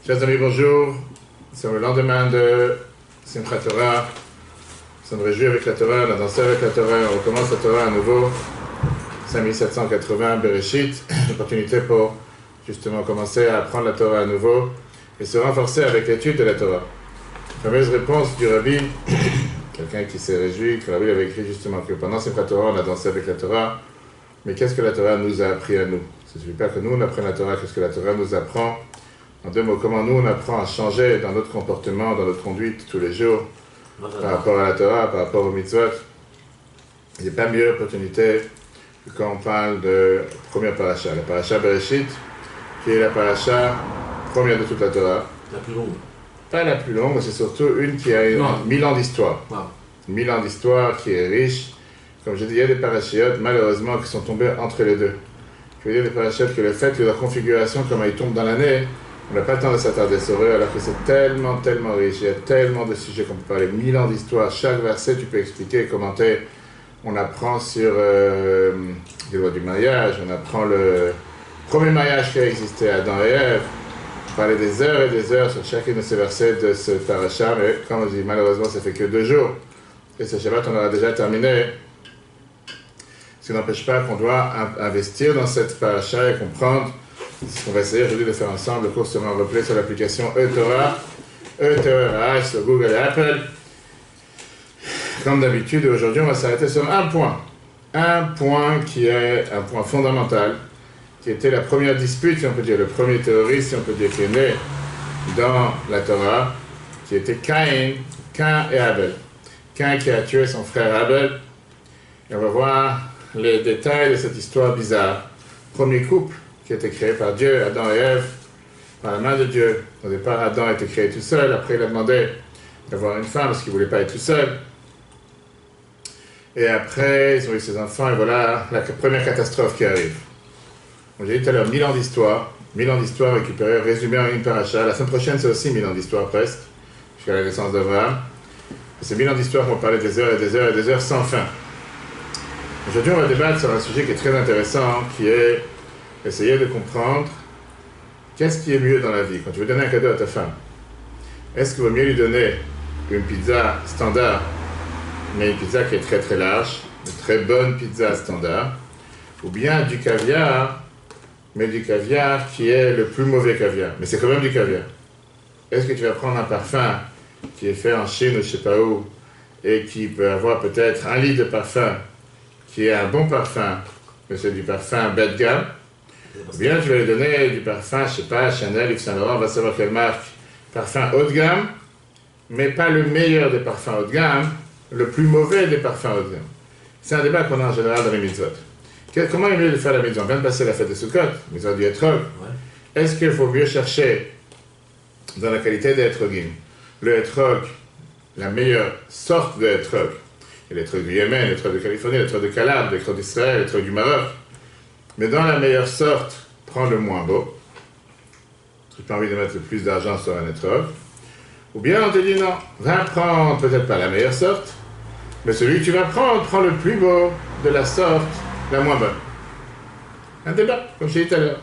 Chers amis, bonjour. C'est le lendemain de Simchat Torah. Nous sommes réjouis avec la Torah, on a dansé avec la Torah, on recommence la Torah à nouveau. 5780 Bereshit, une opportunité pour justement commencer à apprendre la Torah à nouveau et se renforcer avec l'étude de la Torah. Fameuse réponse du Rabbi, quelqu'un qui s'est réjoui, que le Rabbi avait écrit justement que pendant Simchat Torah, on a dansé avec la Torah. Mais qu'est-ce que la Torah nous a appris à nous? Il ne suffit pas que nous on apprenne la Torah, qu'est-ce que la Torah nous apprend? En deux mots, comment nous on apprend à changer dans notre comportement, dans notre conduite tous les jours, par rapport à la Torah, par rapport aux mitzvot. Il n'y a pas meilleure opportunité que quand on parle de la première paracha, la paracha Bereshit, qui est la paracha première de toute la Torah. La plus longue. Pas la plus longue, mais c'est surtout une qui a 1000 ans d'histoire. 1000 ans d'histoire, qui est riche. Comme je dis, il y a des parachiotes, malheureusement, qui sont tombés entre les deux. Je veux dire des parachiotes que le fait que leur configuration, comme ils tombent dans l'année, on n'a pas le temps de s'attarder sur eux, alors que c'est tellement riche, il y a tellement de sujets qu'on peut parler, 1000 ans d'histoire, chaque verset tu peux expliquer, commenter. On apprend sur les lois du mariage, on apprend le premier mariage qui a existé, Adam et Ève. On parlait des heures et des heures sur chacun de ces versets de ce paracha, mais comme on dit, malheureusement ça fait que 2 jours. Et ce Shabbat on aura déjà terminé. Ce qui n'empêche pas qu'on doit investir dans cette paracha et comprendre ce qu'on va essayer aujourd'hui de faire ensemble. Le cours sera en replay sur l'application eTorah, eTorah sur Google et Apple. Comme d'habitude, aujourd'hui, on va s'arrêter sur un point. Un point qui est un point fondamental, qui était la première dispute, si on peut dire, le premier terroriste, si on peut dire, qui est né dans la Torah, qui était Caïn et Abel. Caïn qui a tué son frère Abel. Et on va voir les détails de cette histoire bizarre. Premier couple qui a été créé par Dieu, Adam et Ève, par la main de Dieu. Au départ, Adam a été créé tout seul, après il a demandé d'avoir une femme parce qu'il ne voulait pas être tout seul. Et après, ils ont eu ses enfants, et voilà la première catastrophe qui arrive. Donc, j'ai dit tout à l'heure, 1000 ans d'histoire récupérée, résumée en une paracha. La semaine prochaine, c'est aussi 1000 ans d'histoire presque, jusqu'à la naissance d'Abraham. Et ces 1000 ans d'histoire vont parler des heures et des heures et des heures sans fin. Aujourd'hui, on va débattre sur un sujet qui est très intéressant, qui est essayer de comprendre qu'est-ce qui est mieux dans la vie. Quand tu veux donner un cadeau à ta femme, est-ce qu'il vaut mieux lui donner une pizza standard, mais une pizza qui est très large, une très bonne pizza standard, ou bien du caviar, mais du caviar qui est le plus mauvais caviar, mais c'est quand même du caviar. Est-ce que tu vas prendre un parfum qui est fait en Chine ou je ne sais pas où, et qui peut avoir peut-être 1 litre de parfum, qui est un bon parfum, mais c'est du parfum bas de gamme, ou bien tu vas lui donner du parfum, je ne sais pas, Chanel, Yves Saint Laurent, on va savoir quelle marque, parfum haut de gamme, mais pas le meilleur des parfums haut de gamme, le plus mauvais des parfums haut de gamme. C'est un débat qu'on a en général dans les mitzvot. Comment il est mieux de faire la mitzvah? On vient de passer la fête de Sukkot, mitzvah du etrog. Est-ce qu'il faut mieux chercher dans la qualité des etrogim le etrog, la meilleure sorte de etrog? Il y a l'étrog du Yémen, l'étrog de Californie, l'étrog de Calabre, l'étrog d'Israël, l'étrog du Maroc. Mais dans la meilleure sorte, prends le moins beau. Tu n'as pas envie de mettre le plus d'argent sur un etrog. Ou bien on te dit non, va prendre peut-être pas la meilleure sorte, mais celui que tu vas prendre, prends le plus beau de la sorte la moins bonne. Un débat, comme je t'ai dit tout à l'heure.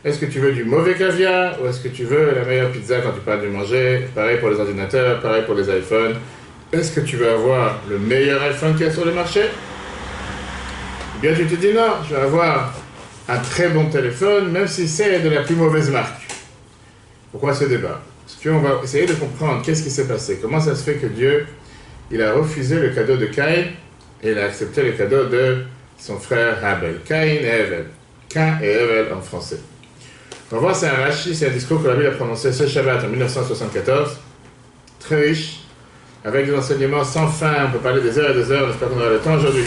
Est-ce que tu veux du mauvais caviar ou est-ce que tu veux la meilleure pizza quand tu parles de manger? Pareil pour les ordinateurs, pareil pour les iPhones. Est-ce que tu veux avoir le meilleur iPhone qu'il y a sur le marché? Ou bien tu te dis non, je vais avoir un très bon téléphone, même si c'est de la plus mauvaise marque. Pourquoi ce débat? Parce qu'on va essayer de comprendre qu'est-ce qui s'est passé. Comment ça se fait que Dieu, il a refusé le cadeau de Caïn et il a accepté le cadeau de son frère Abel. Caïn et Abel. Caïn et Abel en français. On va voir, c'est un Rashi, c'est un discours que la Bible a prononcé ce Shabbat en 1974. Très riche, avec des enseignements sans fin. On peut parler des heures et des heures, j'espère qu'on aura le temps aujourd'hui.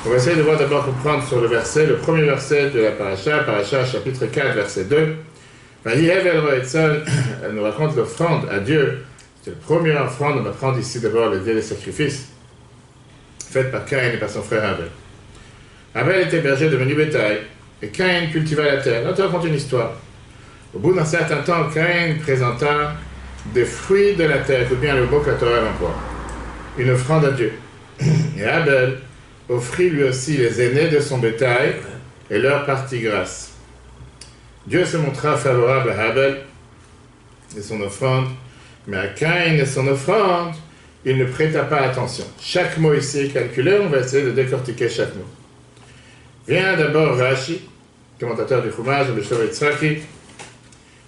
On va essayer de voir d'abord comprendre sur le verset, le premier verset de la paracha chapitre 4, verset 2. Elle nous raconte l'offrande à Dieu. C'est la première offrande, on va prendre ici d'abord le des sacrifices, faite par Caïn et par son frère Abel. Abel était berger de menu bétail, et Caïn cultiva la terre. Là, on te raconte une histoire. Au bout d'un certain temps, Caïn présenta des fruits de la terre, écoute bien le mot que la Torah emploie, une offrande à Dieu. Et Abel offrit lui aussi les aînés de son bétail et leur partie grasse. Dieu se montra favorable à Abel et son offrande, mais à Caïn et son offrande, il ne prêta pas attention. Chaque mot ici est calculé, on va essayer de décortiquer chaque mot. Vient d'abord Rashi, commentateur du Chumash, le Shlomo Yitzhaki.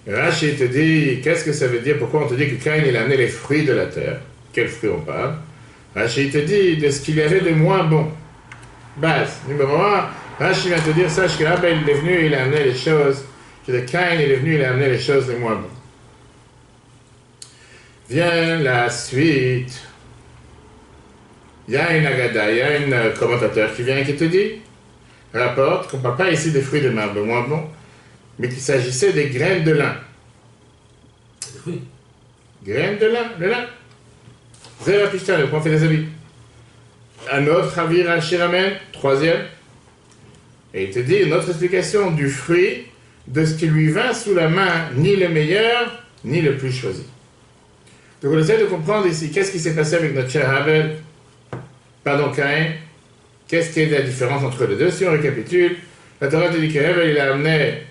Rashi te dit, qu'est-ce que ça veut dire, pourquoi on te dit que Caïn il a amené les fruits de la terre? Quels fruits on parle? Rashi te dit de ce qu'il y avait de moins bon. Base, numéro 1, Rashi vient te dire, sache que Abel il est venu, il a amené les choses, que de Caïn il est venu, il a amené les choses les moins bonnes. Vient la suite. Il y a une agada, il y a un commentateur qui vient et qui te dit, rapporte qu'on ne parle pas ici des fruits de marbre moins bons, mais qu'il s'agissait des graines de lin. Oui. Graines de lin, le lin. Zéra Pishtan, le point fait des habits. Un autre Havir al-Shiramen, troisième. Et il te dit une autre explication du fruit de ce qui lui vint sous la main, ni le meilleur, ni le plus choisi. Donc on essaie de comprendre ici qu'est-ce qui s'est passé avec notre cher Abel, pardon Caïn, qu'est-ce qui est la différence entre les deux. Si on récapitule, la Torah te dit qu'Abel il a amené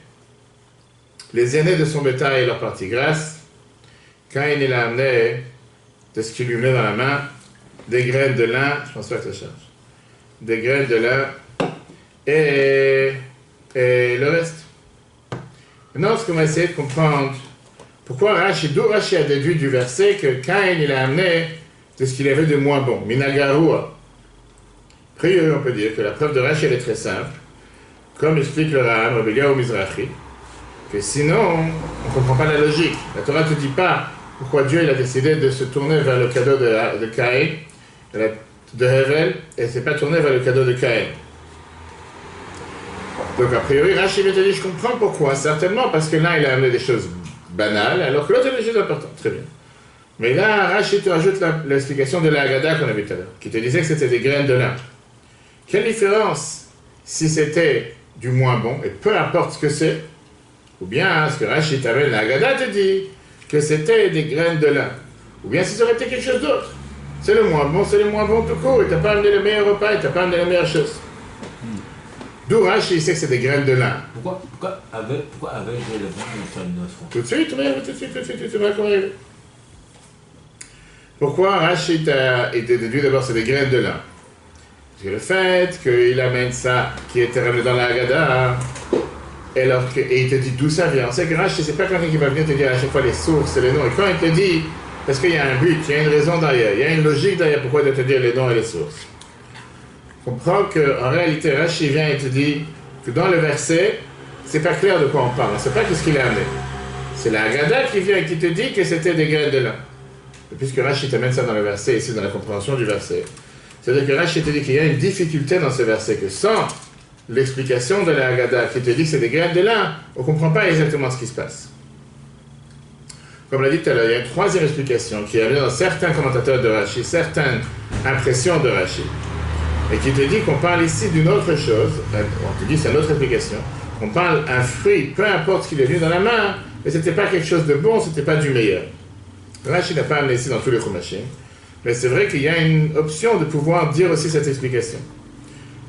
les aînés de son bétail et leur partie grasse. Caïn il a amené de ce qui lui venait dans la main, des graines de lin, je pense pas que ça change, des graines de lin et le reste. Maintenant, ce qu'on va essayer de comprendre, pourquoi d'où Rashi a déduit du verset que Caïn il a amené de ce qu'il avait de moins bon, Minagarua. A priori, on peut dire que la preuve de Rashi elle est très simple, comme explique le Ram, Rabbi Eliyahu Mizrahi, que sinon, on ne comprend pas la logique. La Torah ne te dit pas pourquoi Dieu il a décidé de se tourner vers le cadeau de Caïn, de Hevel, et ne s'est pas tourné vers le cadeau de Caïn. Donc a priori, Rashi vient te dire, je comprends pourquoi, certainement parce que là il a amené des choses banales, alors que l'autre a des choses importantes, très bien. Mais là, Rashi te rajoute l'explication de la Haggadah qu'on a vu tout à l'heure, qui te disait que c'était des graines de lin. Quelle différence si c'était du moins bon, et peu importe ce que c'est, ou bien ce que Rashi t'amène, la Haggadah te dit que c'était des graines de lin, ou bien si ça aurait été quelque chose d'autre. C'est le moins bon tout court, et t'as pas amené le meilleur repas, et t'as pas amené la meilleure chose. D'où Rashi sait que c'est des graines de lin. Pourquoi avec le vin et faire une offrande? Tout de suite, tu vas arriver. Pourquoi Rashi t'a été déduit d'abord c'est des graines de lin? Parce que le fait qu'il amène ça, qui était ramené dans la Haggadah, et il te dit d'où ça vient. On sait que Rashi, c'est pas quelqu'un qui va venir te dire à chaque fois les sources et les noms. Et quand il te dit, parce qu'il y a un but, il y a une raison derrière, il y a une logique derrière pourquoi il doit te dire les noms et les sources. Comprends qu'en réalité, Rashi vient et te dit que dans le verset, c'est pas clair de quoi on parle, on ne sait pas qu'est-ce qu'il a amené. C'est la Haggadah qui vient et qui te dit que c'était des graines de lin. Et puisque Rashi t'amène ça dans le verset, ici dans la compréhension du verset, c'est-à-dire que Rashi te dit qu'il y a une difficulté dans ce verset, que sans l'explication de la Haggadah qui te dit que c'est des graines de lin, on ne comprend pas exactement ce qui se passe. Comme l'a dit tout à l'heure, il y a une troisième explication qui est amenée dans certains commentateurs de Rashi, certaines impressions de Rashi, et qui te dit qu'on parle ici d'une autre chose, on te dit c'est une autre explication, on parle un fruit, peu importe ce qu'il est venu dans la main, mais ce n'était pas quelque chose de bon, ce n'était pas du meilleur. Rashi n'a pas amené ici dans tous les Chumashim, mais c'est vrai qu'il y a une option de pouvoir dire aussi cette explication.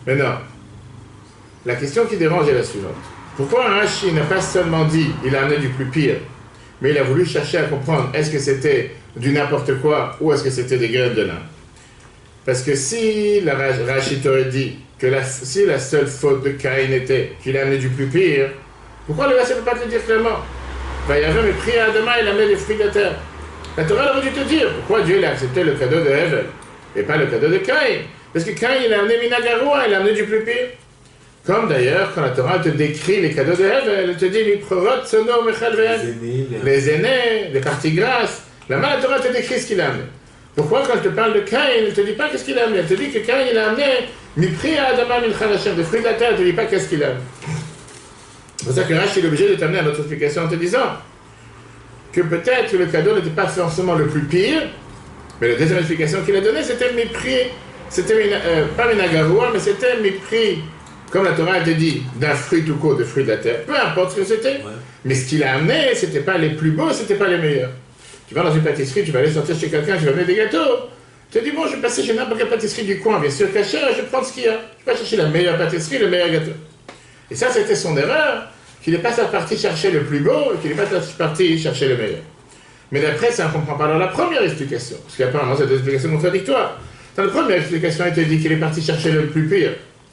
Maintenant, la question qui dérange est la suivante. Pourquoi Rashi n'a pas seulement dit il a amené du plus pire, mais il a voulu chercher à comprendre est-ce que c'était du n'importe quoi ou est-ce que c'était des graines de lin? Parce que si la Rashi t'aurait dit que si la seule faute de Caïn était qu'il a amené du plus pire, pourquoi le verset ne peut pas te le dire clairement? Il y avait pris à Adama, il a amené des fruits de la terre. La Torah aurait dû te dire pourquoi Dieu a accepté le cadeau de Hevel et pas le cadeau de Caïn. Parce que Caïn il a amené Minagarua, il a amené du plus pire. Comme d'ailleurs, quand la Torah te décrit les cadeaux de Hevel, elle te dit les aînés, les parties grasses. Là-bas, la Torah te décrit ce qu'il a amené. Pourquoi quand elle te parle de Caïn, elle ne te dit pas qu'est-ce qu'il a amené? Elle te dit que Caïn il a amené Mipri à Adama Milchal Hashem, des fruits de la terre, elle ne te dit pas qu'est-ce qu'il a amené. C'est pour ça que Rashi est obligé de t'amener à notre explication en te disant que peut-être le cadeau n'était pas forcément le plus pire, mais la deuxième explication qu'il a donnée, c'était Mipri, pas Minagarua, mais c'était Mipri, comme la Torah te dit, d'un fruit tout court, de fruits de la terre, peu importe ce que c'était. Ouais. Mais ce qu'il a amené, ce n'était pas les plus beaux, ce n'était pas les meilleurs. Tu vas dans une pâtisserie, tu vas aller sortir chez quelqu'un, tu vas amener des gâteaux. Tu te dis, bon, je vais passer chez n'importe quelle pâtisserie du coin, bien sûr, cachère, je vais prendre ce qu'il y a. Je vais pas chercher la meilleure pâtisserie, le meilleur gâteau. Et ça, c'était son erreur, qu'il n'est pas parti chercher le plus beau, et qu'il n'est pas parti chercher le meilleur. Mais d'après, ça ne comprend pas dans la première explication. Parce qu'apparemment, c'est deux explications contradictoires. Dans la première explication, il te dit qu'il est parti chercher le plus pire.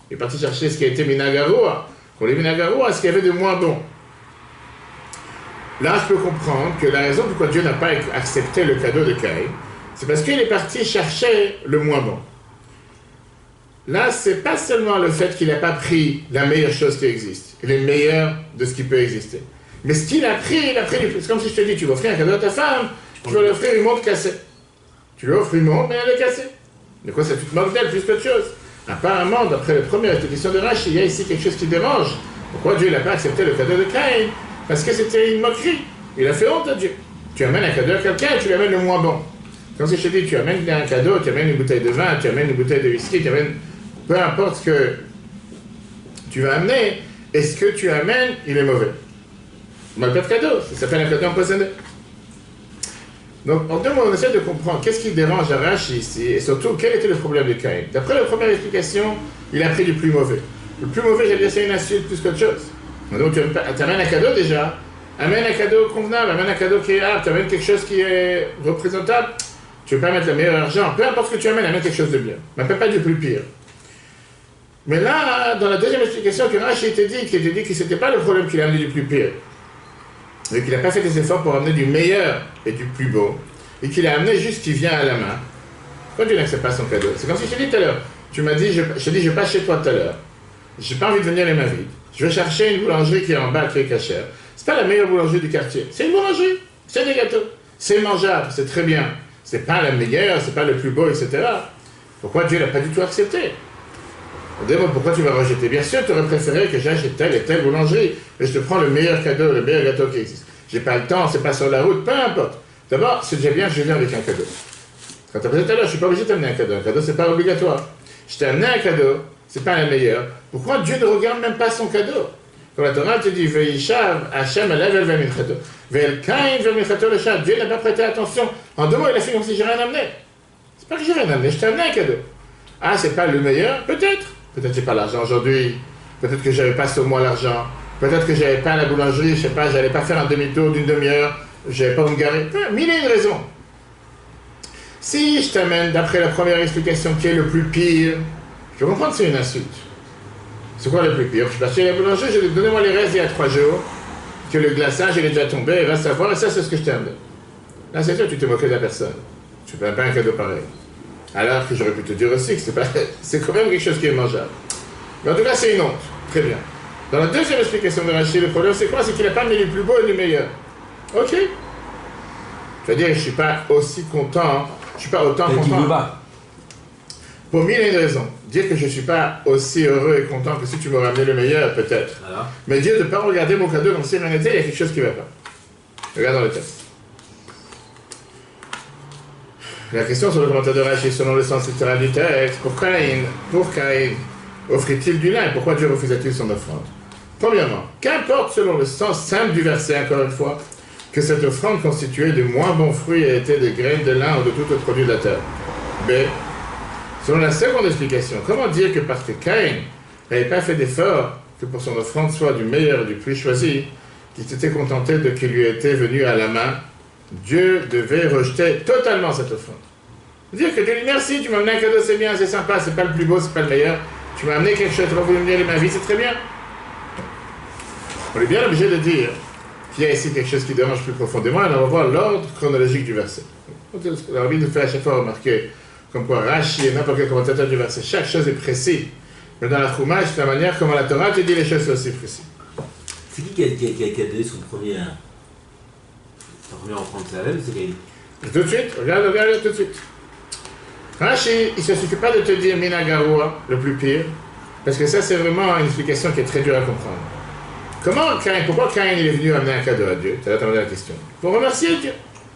Il est parti chercher ce qui a été Minagaroua. Pour les Minagaroua, ce qu'il y avait de moins bon. Là, je peux comprendre que la raison pourquoi Dieu n'a pas accepté le cadeau de Caïn, c'est parce qu'il est parti chercher le moins bon. Là, c'est pas seulement le fait qu'il n'a pas pris la meilleure chose qui existe, le meilleur de ce qui peut exister. Mais ce qu'il a pris, c'est comme si je te dis, tu vas offrir un cadeau à ta femme, tu vas lui offrir une montre cassée. Tu lui offres une montre, mais elle est cassée. De quoi ça tu te moques d'elle plus qu'autre chose? Apparemment, d'après la première explication de Rashi, il y a ici quelque chose qui dérange. Pourquoi Dieu n'a pas accepté le cadeau de Caïn? Parce que c'était une moquerie. Il a fait honte à Dieu. Tu amènes un cadeau à quelqu'un, tu lui amènes le moins bon. Comme si je te dis, tu amènes un cadeau, tu amènes une bouteille de vin, tu amènes une bouteille de whisky, tu amènes... Peu importe ce que tu vas amener, et ce que tu amènes, il est mauvais. On n'a pas de cadeau, ça s'appelle un cadeau empoisonné. Donc, en deux mots, on essaie de comprendre qu'est-ce qui dérange Rashi ici, et surtout, quel était le problème de Caïn. D'après la première explication, il a pris du plus mauvais. Le plus mauvais, j'allais dire, c'est une insulte plus qu'autre chose. Donc, tu amènes un cadeau déjà, amène un cadeau convenable, amène un cadeau qui est apte, tu amènes quelque chose qui est représentable, tu ne veux pas mettre le meilleur argent, peu importe ce que tu amènes, amène quelque chose de bien. Mais pas du plus pire. Mais là, dans la deuxième explication que Rashi t'a dit, qu'il t'a dit que ce n'était pas le problème qu'il a amené du plus pire, et qu'il n'a pas fait des efforts pour amener du meilleur et du plus beau, et qu'il a amené juste ce qui vient à la main. Pourquoi tu n'acceptes pas son cadeau? C'est comme si je t'ai dit tout à l'heure, tu m'as dit, je t'ai dit, je passe chez toi tout à l'heure, j'ai pas envie de venir les mains vides, je vais chercher une boulangerie qui est en bas, qui est cachère. C'est pas la meilleure boulangerie du quartier, c'est une boulangerie, c'est des gâteaux, c'est mangeable, c'est très bien, c'est pas la meilleure, c'est pas le plus beau, etc. Pourquoi Dieu l'a pas du tout accepté? Pourquoi tu vas rejeter? Bien sûr, tu aurais préféré que j'achète telle et telle boulangerie, mais je te prends le meilleur cadeau, le meilleur gâteau qui existe. J'ai pas le temps, c'est pas sur la route, peu importe. D'abord, c'est déjà bien, je viens avec un cadeau. Quand tu as tout à l'heure, je suis pas obligé de t'amener un cadeau, c'est pas obligatoire. Je t'ai amené un cadeau, c'est pas la meilleure. Pourquoi Dieu ne regarde même pas son cadeau? Quand la Torah te dit, Veishav, Hachem, Alev, El Vemichato, Ve'el Kain, Vemichato, le chat, Dieu n'a pas prêté attention. En deux mots, il a fait comme si j'ai rien amené. C'est pas que j'ai rien amené, je t'ai amené un cadeau. Ah, c'est pas le meilleur? Peut-être. Peut-être que j'ai pas l'argent aujourd'hui, peut-être que j'avais pas sur moi l'argent, peut-être que j'avais pas à la boulangerie, je sais pas, j'allais pas faire un demi-tour d'une demi-heure, j'avais pas où me garer, mille et une raisons. Si je t'amène d'après la première explication qui est le plus pire, je peux comprendre que c'est une insulte. C'est quoi le plus pire? Je suis parti à la boulangerie, je lui ai dit, donnez-moi les restes il y a 3 jours, que le glaçage il est déjà tombé, il va savoir, et ça c'est ce que je t'ai amené. Là c'est sûr, tu t'es moqué de la personne. Tu ne peux pas un cadeau pareil. Alors que j'aurais pu te dire aussi que c'est quand même quelque chose qui est mangeable. Mais en tout cas, c'est une honte. Très bien. Dans la deuxième explication de Rashi, le problème, c'est quoi? C'est qu'il n'a pas mis le plus beau et le meilleur. Ok. Je veux dire, je ne suis pas aussi content, je ne suis pas autant content. Pour mille et une raisons. Dire que je ne suis pas aussi heureux et content que si tu m'aurais amené le meilleur, peut-être. Alors? Mais dire de ne pas regarder mon cadeau comme si rien n'était, il y a quelque chose qui ne va pas. Regarde dans le texte. La question sur le commentaire de Rashi, selon le sens littéral du texte, pour Caïn, offrit-il du lin et pourquoi Dieu refusait-il son offrande? Premièrement, qu'importe selon le sens simple du verset, encore une fois, que cette offrande constituée de moins bons fruits ait été de graines de lin ou de tout autre produit de la terre. B. Selon la seconde explication, comment dire que parce que Caïn n'avait pas fait d'effort que pour son offrande soit du meilleur et du plus choisi, qu'il s'était contenté de qu'il lui était venu à la main, Dieu devait rejeter totalement cette offrande. Dire que Dieu dit merci, tu m'as amené un cadeau, c'est bien, c'est sympa, c'est pas le plus beau, c'est pas le meilleur, tu m'as amené quelque chose, tu vas voulu me dire ma vie, c'est très bien. On est bien obligé de dire qu'il y a ici quelque chose qui dérange plus profondément, et on va voir l'ordre chronologique du verset. La Rabbi nous fait à chaque fois remarquer, comme quoi Rashi et n'importe quel commentateur du verset, chaque chose est précise. Mais dans la Chumash, la manière comment la Torah te dit les choses sont aussi précises. C'est qui a donné son premier enfant de Salem, c'est Caïn? Tout de suite, regarde tout de suite. Rashi, il ne se suffit pas de te dire Minagaroua, le plus pire, parce que ça c'est vraiment une explication qui est très dure à comprendre. Pourquoi Caïn il est venu amener un cadeau à Dieu? Tu as demandé la question. Pour remercier Dieu.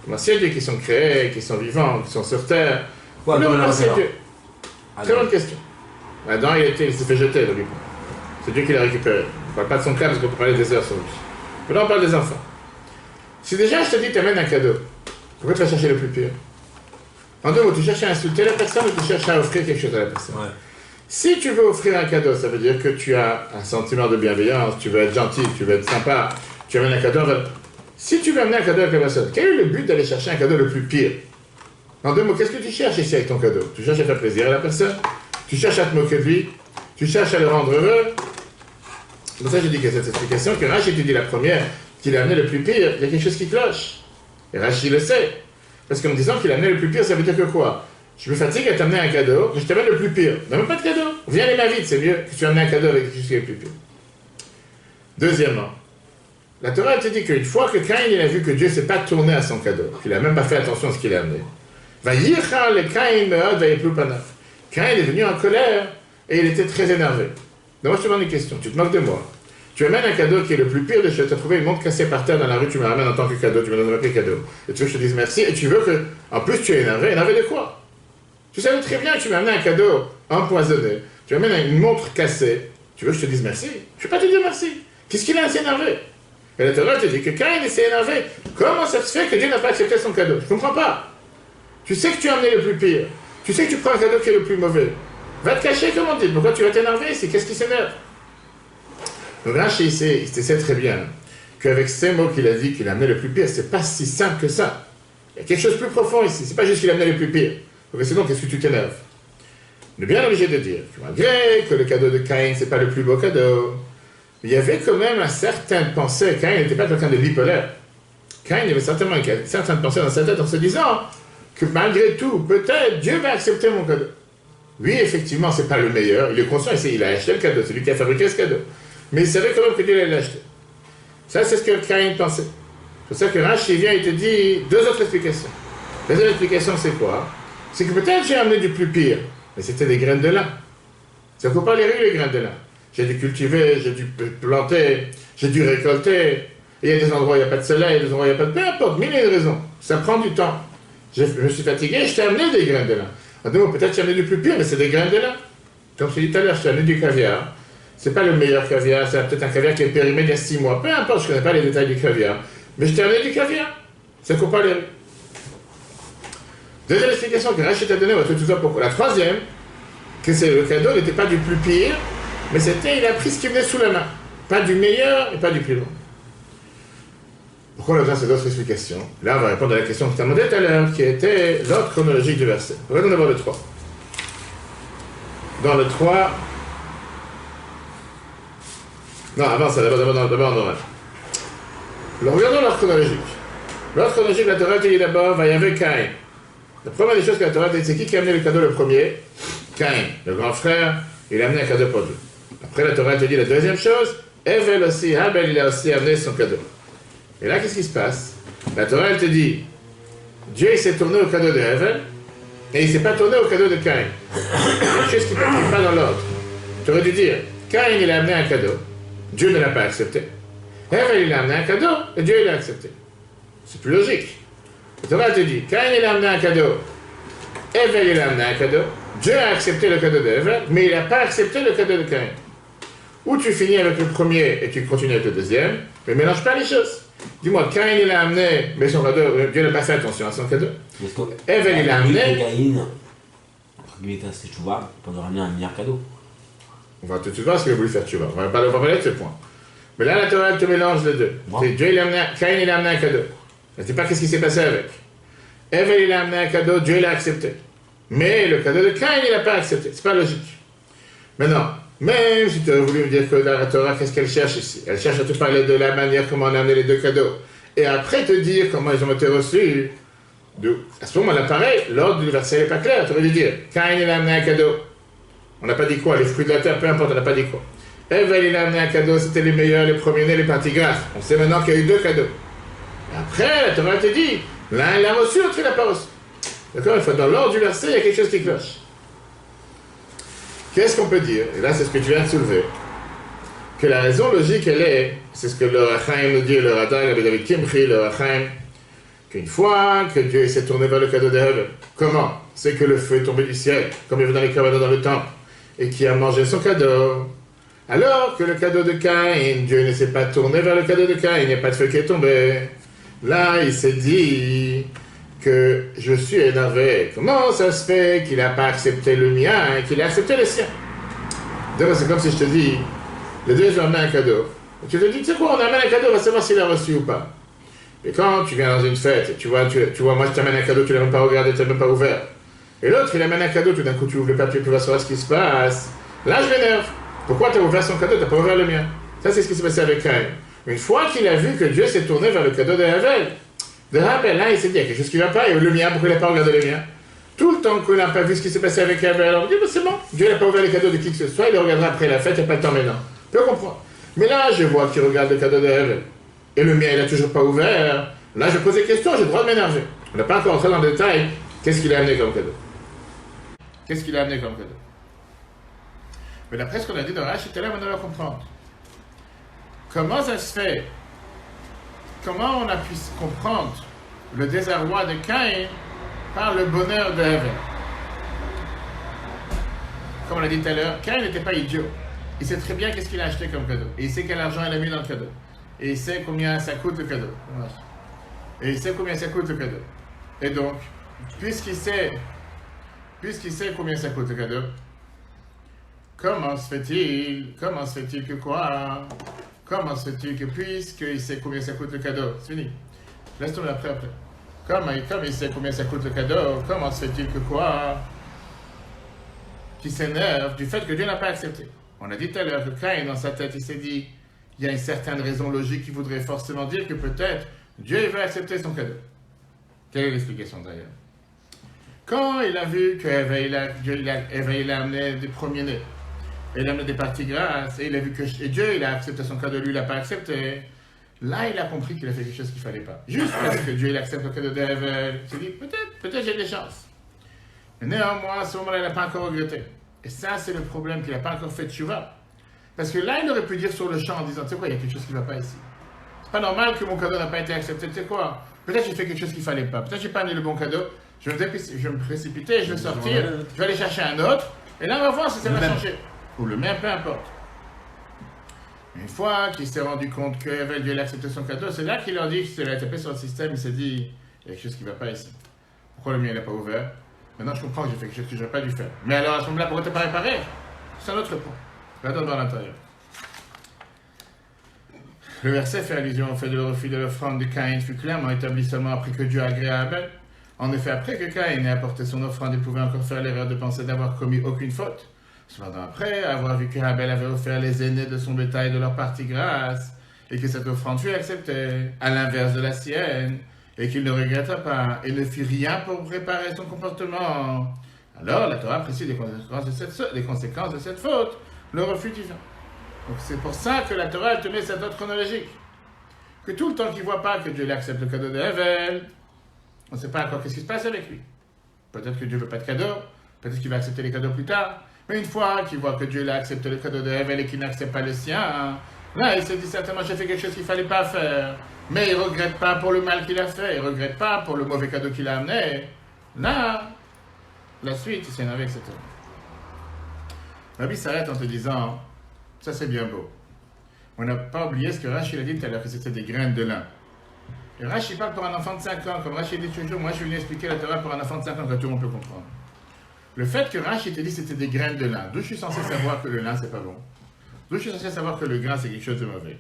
Remercier Dieu qui sont créés, qui sont vivants, qui sont sur terre. Pour remercier Dieu. Très bonne question. Adam il s'est fait jeter, le c'est Dieu qui l'a récupéré. On ne parle pas de son cas parce qu'on peut parler des heures sur lui. Maintenant on parle des enfants. Si déjà je te dis tu amènes un cadeau, pourquoi tu vas chercher le plus pire? En deux mots, tu cherches à insulter la personne ou tu cherches à offrir quelque chose à la personne? Ouais. Si tu veux offrir un cadeau, ça veut dire que tu as un sentiment de bienveillance, tu veux être gentil, tu veux être sympa, tu amènes un cadeau. Si tu veux amener un cadeau avec la personne, quel est le but d'aller chercher un cadeau le plus pire? En deux mots, qu'est-ce que tu cherches ici avec ton cadeau? Tu cherches à faire plaisir à la personne? Tu cherches à te moquer de lui? Tu cherches à le rendre heureux? C'est pour ça que je dis que cette explication, que Rashi te dit la première, qu'il a amené le plus pire, il y a quelque chose qui cloche. Et Rashi le sait. Parce qu'en me disant qu'il a amené le plus pire, ça veut dire que quoi? Je me fatigue à t'amener un cadeau, mais je t'amène le plus pire. N'amène pas de cadeau. Viens les mains vides, c'est mieux que tu amènes un cadeau avec quelque chose qui est plus pire. Deuxièmement, la Torah te dit qu'une fois que Caïn il a vu que Dieu ne s'est pas tourné à son cadeau, qu'il n'a même pas fait attention à ce qu'il a amené, Caïn est venu en colère et il était très énervé. Donc moi je te demande une question, tu te moques de moi. Tu amènes un cadeau qui est le plus pire des choses, tu as trouvé une montre cassée par terre dans la rue, tu me ramènes en tant que cadeau, tu me donnes un papier cadeau. Et tu veux que je te dise merci et tu veux que, en plus tu es énervé de quoi? Tu savais très bien que tu m'as amené un cadeau empoisonné, tu m'amènes une montre cassée, tu veux que je te dise merci? Je ne vais pas te dire merci. Qu'est-ce qu'il a assez énervé? Et la Torah te dit que Caïn s'est énervé. Comment ça se fait que Dieu n'a pas accepté son cadeau? Je ne comprends pas. Tu sais que tu as amené le plus pire. Tu sais que tu prends un cadeau qui est le plus mauvais. Va te cacher, comme on dit. Pourquoi tu vas t'énerver? C'est qu'est-ce qui s'énerve? Donc Rashi, il sait très bien qu'avec ces mots qu'il a dit qu'il a amené le plus pire, c'est pas si simple que ça. Il y a quelque chose de plus profond ici. C'est pas juste qu'il a amené le plus pire. Donc sinon, qu'est-ce que tu t'énerves? On est bien obligé de dire que malgré que le cadeau de Caïn, c'est pas le plus beau cadeau, il y avait quand même un certain pensée. Caïn n'était pas quelqu'un de bipolaire. Caïn avait certainement une certaine pensée dans sa tête en se disant que malgré tout, peut-être Dieu va accepter mon cadeau. Oui, effectivement, c'est pas le meilleur. Il est conscient, il a acheté le cadeau, c'est lui qui a fabriqué ce cadeau. Mais il savait quand même que Dieu allait l'acheter. Ça, c'est ce que Caïn pensait. C'est pour ça que Rashi vient et te dit deux autres explications. La deuxième explication, c'est quoi? C'est que peut-être j'ai amené du plus pire, mais c'était des graines de lin. Ça ne faut pas les rues, les graines de lin. J'ai dû cultiver, j'ai dû planter, j'ai dû récolter. Il y a des endroits où il n'y a pas de soleil, des endroits où il n'y a pas de... Peu importe, mille et une raisons. Ça prend du temps. Je me suis fatigué, je t'ai amené des graines de lin. En deux mots, peut-être j'ai amené du plus pire, mais c'est des graines de lin. Comme je t'ai dit tout à l'heure, je t'ai amené du caviar. C'est pas le meilleur caviar, c'est peut-être un caviar qui est périmé il y a 6 mois. Peu importe, je ne connais pas les détails du caviar. Mais je t'ai amené du caviar. Ça ne faut pas les rues. Deuxième explication que Rachid t'a donnée, on va tout ça pourquoi. La troisième, que c'est le cadeau n'était pas du plus pire, mais c'était, il a pris ce qui venait sous la main. Pas du meilleur et pas du plus long. Pourquoi on a besoin de ces autres explications? Là, on va répondre à la question que tu as demandé tout à l'heure, qui était l'ordre chronologique du verset. Regardons d'abord le 3. Dans le 3... Non, avant ça, d'abord normal. Alors, regardons l'ordre chronologique. L'ordre chronologique, la Torah dit d'abord, va y avoir Caïn. La première des choses que la Torah dit, c'est qui a amené le cadeau le premier? Caïn, le grand frère, il a amené un cadeau pour Dieu. Après, la Torah te dit la deuxième chose, Evel aussi, Abel, il a aussi amené son cadeau. Et là, qu'est-ce qui se passe? La Torah, elle te dit, Dieu, il s'est tourné au cadeau de Evel, et il ne s'est pas tourné au cadeau de Caïn. Il y a une chose qui ne va pas dans l'ordre. Tu aurais dû dire, Caïn, il a amené un cadeau, Dieu ne l'a pas accepté. Evel, il a amené un cadeau, et Dieu, il l'a accepté. C'est plus logique. La Torah te dit, Caïn, il a amené un cadeau, Evel, il a amené un cadeau, Dieu a accepté le cadeau de Evel, mais il n'a pas accepté le cadeau de Caïn. Ou tu finis avec le premier et tu continues avec le deuxième, mais mélange pas les choses. Dis-moi, Caïn il a amené, mais son cadeau, Dieu n'a pas fait attention à son cadeau. Evel il a amené. Caïn, il était assez chouva pour lui ramener un meilleur cadeau. On va tout de suite voir ce qu'il a voulu faire, tu vois. On va parler de ce point. Mais là, la Torah te mélange les deux. Dieu, il a amené, Caïn il a amené un cadeau. Je ne sais pas qu'est-ce qui s'est passé avec. Evel il a amené un cadeau, Dieu l'a accepté. Mais le cadeau de Caïn il n'a pas accepté. C'est pas logique. Maintenant, même si tu aurais voulu me dire que dans la Torah, qu'est-ce qu'elle cherche ici? Elle cherche à te parler de la manière comment on a amené les deux cadeaux. Et après te dire comment ils ont été reçus. À ce moment-là, pareil, l'ordre du verset n'est pas clair. Tu aurais dû dire, Caïn il a amené un cadeau. On n'a pas dit quoi, les fruits de la terre, peu importe, on n'a pas dit quoi. Evel il a amené un cadeau, c'était les meilleurs, les premiers-nés, les parties grasses. On sait maintenant qu'il y a eu deux cadeaux. Et après, la Torah te dit, l'un il l'a reçu, l'autre il l'a pas reçu. D'accord? Une fois dans l'ordre du verset, il y a quelque chose qui cloche. Qu'est-ce qu'on peut dire? Et là, c'est ce que tu viens de soulever. Que la raison logique, elle est, c'est ce que le Rachaim nous dit, le Radak, avec David Kimchi, le Rachaim, qu'une fois que Dieu s'est tourné vers le cadeau d'Evel, comment? C'est que le feu est tombé du ciel, comme il y avait dans les cadeaux dans le temple, et qui a mangé son cadeau. Alors que le cadeau de Caïn, Dieu ne s'est pas tourné vers le cadeau de Caïn, il n'y a pas de feu qui est tombé. Là, il s'est dit que je suis énervé. Comment ça se fait qu'il n'a pas accepté le mien et qu'il a accepté le sien? D'ailleurs, c'est comme si je te dis, les deux, je vais amener un cadeau. Et tu te dis, tu sais quoi, on amène un cadeau, on va savoir s'il a reçu ou pas. Et quand tu viens dans une fête, tu vois, moi je t'amène un cadeau, tu l'as même pas regardé, tu l'as même pas ouvert. Et l'autre, il amène un cadeau, tout d'un coup tu ouvres le papier, tu vas savoir ce qui se passe. Là, je m'énerve. Pourquoi tu as ouvert son cadeau, tu n'as pas ouvert le mien? Ça, c'est ce qui s'est passé avec Caïn. Une fois qu'il a vu que Dieu s'est tourné vers le cadeau de Havel, là, il s'est dit, il y a quelque chose qui ne va pas, et le mien, pourquoi il n'a pas regardé le mien? Tout le temps qu'on n'a pas vu ce qui s'est passé avec Havel, on dit, c'est bon, Dieu n'a pas ouvert les cadeaux de qui que ce soit, il le regardera après la fête, il n'y a pas le temps maintenant. Tu peux comprendre. Mais là, je vois qu'il regarde le cadeau de Havel, et le mien, il n'a toujours pas ouvert. Là, je pose des questions, j'ai le droit de m'énerver. On n'a pas encore entré dans le détail, qu'est-ce qu'il a amené comme cadeau? Qu'est-ce qu'il a amené comme cadeau? Mais d'après ce qu'on a dit dans Rashi, là, on doit comprendre. Comment ça se fait? Comment on a pu comprendre le désarroi de Caïn par le bonheur de Havel? Comme on l'a dit tout à l'heure, Caïn n'était pas idiot. Il sait très bien qu'est-ce qu'il a acheté comme cadeau. Et il sait quel argent il a mis dans le cadeau. Et il sait combien ça coûte le cadeau. Et il sait combien ça coûte le cadeau. Et donc, puisqu'il sait combien ça coûte le cadeau, comment se fait-il que quoi? Comment se fait-il que puisqu'il sait combien ça coûte le cadeau, c'est fini. Laisse tomber après. Comme il sait combien ça coûte le cadeau, comment se fait-il que quoi? Qui s'énerve du fait que Dieu n'a pas accepté. On a dit tout à l'heure que Caïn, dans sa tête, il s'est dit, il y a une certaine raison logique qui voudrait forcément dire que peut-être Dieu va accepter son cadeau. Quelle est l'explication d'ailleurs? Quand il a vu que Eva a amené des premiers-nés, il a amené des parties grasses, et il a vu que Dieu il a accepté son cadeau, lui il n'a pas accepté, là il a compris qu'il a fait quelque chose qu'il ne fallait pas. Juste parce que Dieu il accepte le cadeau d'Eva, il s'est dit peut-être j'ai des chances. Mais néanmoins, à ce moment-là, il n'a pas encore regretté. Et ça, c'est le problème qu'il n'a pas encore fait de tchouva. Parce que là, il aurait pu dire sur le champ en disant, tu sais quoi, il y a quelque chose qui ne va pas ici. C'est pas normal que mon cadeau n'a pas été accepté, tu sais quoi. Peut-être j'ai fait quelque chose qu'il ne fallait pas. Peut-être j'ai pas amené le bon cadeau. Je vais me précipiter, je vais sortir, je vais aller chercher un autre. Et là, on va voir si ça va changer. Ou le même, peu importe. Une fois qu'il s'est rendu compte que Dieu a accepté son cadeau, c'est là qu'il a dit qu'il a tapé sur le système, il s'est dit, il y a quelque chose qui ne va pas ici. Pourquoi le mien n'a pas ouvert? Maintenant, je comprends que j'ai fait quelque chose que je n'aurais pas dû faire. Mais alors, à ce moment-là, pourquoi tu n'as pas réparé? C'est un autre point. Regardons dans l'intérieur. Le verset fait allusion au fait de le refus de l'offrande de Caïn fut clairement établi seulement après que Dieu a agréé à Abel. En effet, après que Caïn ait apporté son offrande, il pouvait encore faire l'erreur de penser d'avoir commis aucune faute. Cependant, après avoir vu que Abel avait offert les aînés de son bétail de leur partie grasse, et que cette offrande fut acceptée, à l'inverse de la sienne, et qu'il ne regretta pas, et ne fit rien pour réparer son comportement, alors la Torah précise les conséquences de cette faute, le refus divin. Donc c'est pour ça que la Torah elle tenait cette ordre chronologique. Que tout le temps qu'il ne voit pas que Dieu accepte le cadeau de Havel, on ne sait pas encore qu'est-ce qui se passe avec lui. Peut-être que Dieu ne veut pas de cadeau, peut-être qu'il va accepter les cadeaux plus tard, mais une fois qu'il voit que Dieu a accepté le cadeau de Havel et qu'il n'accepte pas le sien, là il se dit certainement j'ai fait quelque chose qu'il ne fallait pas faire. Mais il ne regrette pas pour le mal qu'il a fait, il ne regrette pas pour le mauvais cadeau qu'il a amené. Là, la suite, il s'est énervé, etc. Rabbi s'arrête en te disant, ça c'est bien beau. On n'a pas oublié ce que Rashi a dit tout à l'heure, que c'était des graines de lin. Et Rashi parle pour un enfant de 5 ans, comme Rashi dit toujours, moi je suis venu expliquer la Torah pour un enfant de 5 ans, que tout le monde peut comprendre. Le fait que Rashi te dit que c'était des graines de lin, d'où je suis censé savoir que le lin c'est pas bon? D'où je suis censé savoir que le grain c'est quelque chose de mauvais?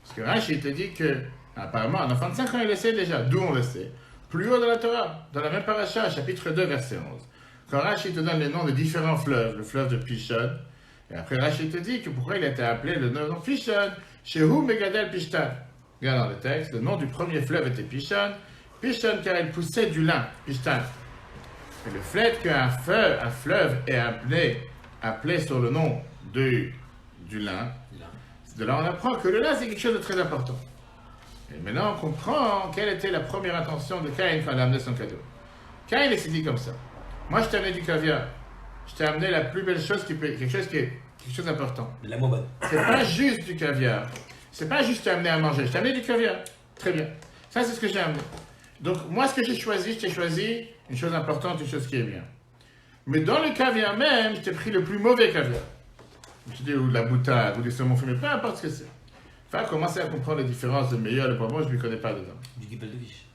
Parce que Rashi te dit que, apparemment, un enfant de 5 ans, il le sait déjà. D'où on le sait? Plus haut dans la Torah, dans la même paracha, chapitre 2, verset 11. Quand Rashi te donne les noms de différents fleuves, le fleuve de Pishon, et après Rashi te dit que pourquoi il a été appelé le nom de Pishon, Shehu Megadel Pishtan. Regarde dans le texte, le nom du premier fleuve était Pishon, Pishon car il poussait du lin, Pishtan. Et le fait qu'un fleuve est appelé sur le nom du lin, de là on apprend que le lin c'est quelque chose de très important. Et maintenant on comprend quelle était la première intention de Caïn quand il a amené son cadeau. Caïn s'est dit comme ça. Moi je t'ai amené du caviar. Je t'ai amené la plus belle chose quelque chose d'important. De la bonne. C'est pas juste du caviar. C'est pas juste t'amener à manger. Je t'ai amené du caviar. Très bien. Ça c'est ce que j'ai amené. Donc moi ce que j'ai choisi, je t'ai choisi une chose importante, une chose qui est bien. Mais dans le caviar même, je t'ai pris le plus mauvais caviar. Je dis, ou de la boutade, ou du saumon fumé, peu importe ce que c'est. Il faut commencer à comprendre les différences de meilleur et de pas bon, je ne m'y connais pas dedans. Du gefilte fish.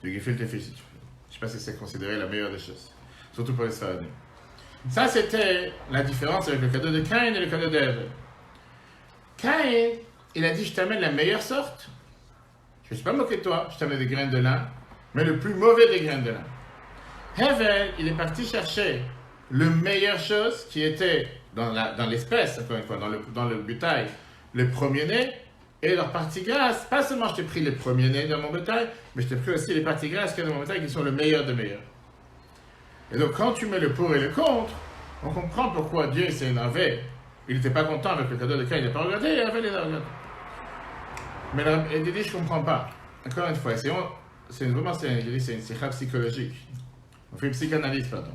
Du gefilte fish, si tu veux. Je ne sais pas si c'est considéré la meilleure des choses. Surtout pour les Sfaradim. Ça, c'était la différence avec le cadeau de Caïn et le cadeau d'Ève. Caïn, il a dit, je t'amène la meilleure sorte. Je ne me suis pas moqué de toi, je t'ai amené des graines de lin, mais le plus mauvais des graines de lin. Hevel, il est parti chercher le meilleure chose qui était dans l'espèce, encore une fois, dans le bétail, le premier-né, et leur partie grasse. Pas seulement je t'ai pris les premiers-nés dans mon bétail, mais je t'ai pris aussi les parties grasses qu'il y a dans mon bétail qui sont le meilleur de meilleurs. Et donc, quand tu mets le pour et le contre, on comprend pourquoi Dieu s'est énervé. Il n'était pas content avec le cadeau de Caïn, il n'a pas regardé, et Hevel, il a regardé. Mais il dit, je ne comprends pas. Encore une fois, c'est une sikha psychologique. On fait une psychanalyse, pardon.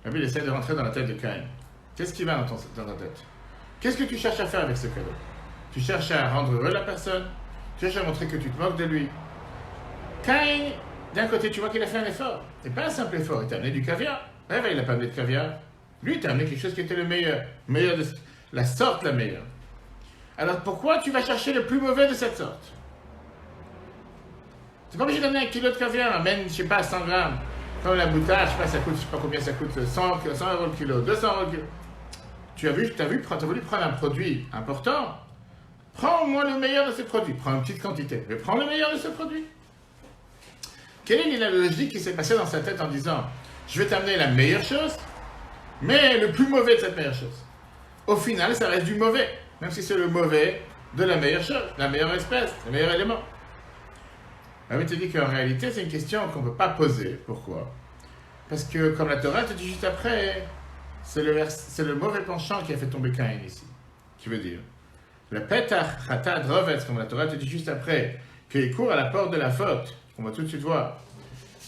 La Bible essaie de rentrer dans la tête de Caïn. Qu'est-ce qui va dans ta tête? Qu'est-ce que tu cherches à faire avec ce cadeau? Tu cherches à rendre heureux la personne? Tu cherches à montrer que tu te moques de lui? Caïn, d'un côté, tu vois qu'il a fait un effort. Et pas un simple effort. Il t'a amené du caviar. Il n'a pas amené de caviar. Lui, il t'a amené quelque chose qui était le meilleur. Meilleur de la sorte, la meilleure. Alors pourquoi tu vas chercher le plus mauvais de cette sorte? C'est pas obligé d'amener 1 kilo de caviar. Amène, je sais pas, 100 grammes. Comme la boutade, je sais pas combien ça coûte, 100 euros le kilo, 200 euros le kilo. Tu as voulu prendre un produit important, prends au moins le meilleur de ce produit. Prends une petite quantité, mais prends le meilleur de ce produit. Quelle est la logique qui s'est passée dans sa tête en disant, je vais t'amener la meilleure chose, mais le plus mauvais de cette meilleure chose? Au final, ça reste du mauvais, même si c'est le mauvais de la meilleure chose, la meilleure espèce, le meilleur élément. Je te dis qu'en réalité, c'est une question qu'on ne peut pas poser. Pourquoi? Parce que, comme la Torah te dit juste après, c'est le mauvais penchant qui a fait tomber Caïn ici. Qui veut dire, le petach chatad rovetz, comme la Torah te dit juste après, qu'il court à la porte de la faute, qu'on va tout de suite voir,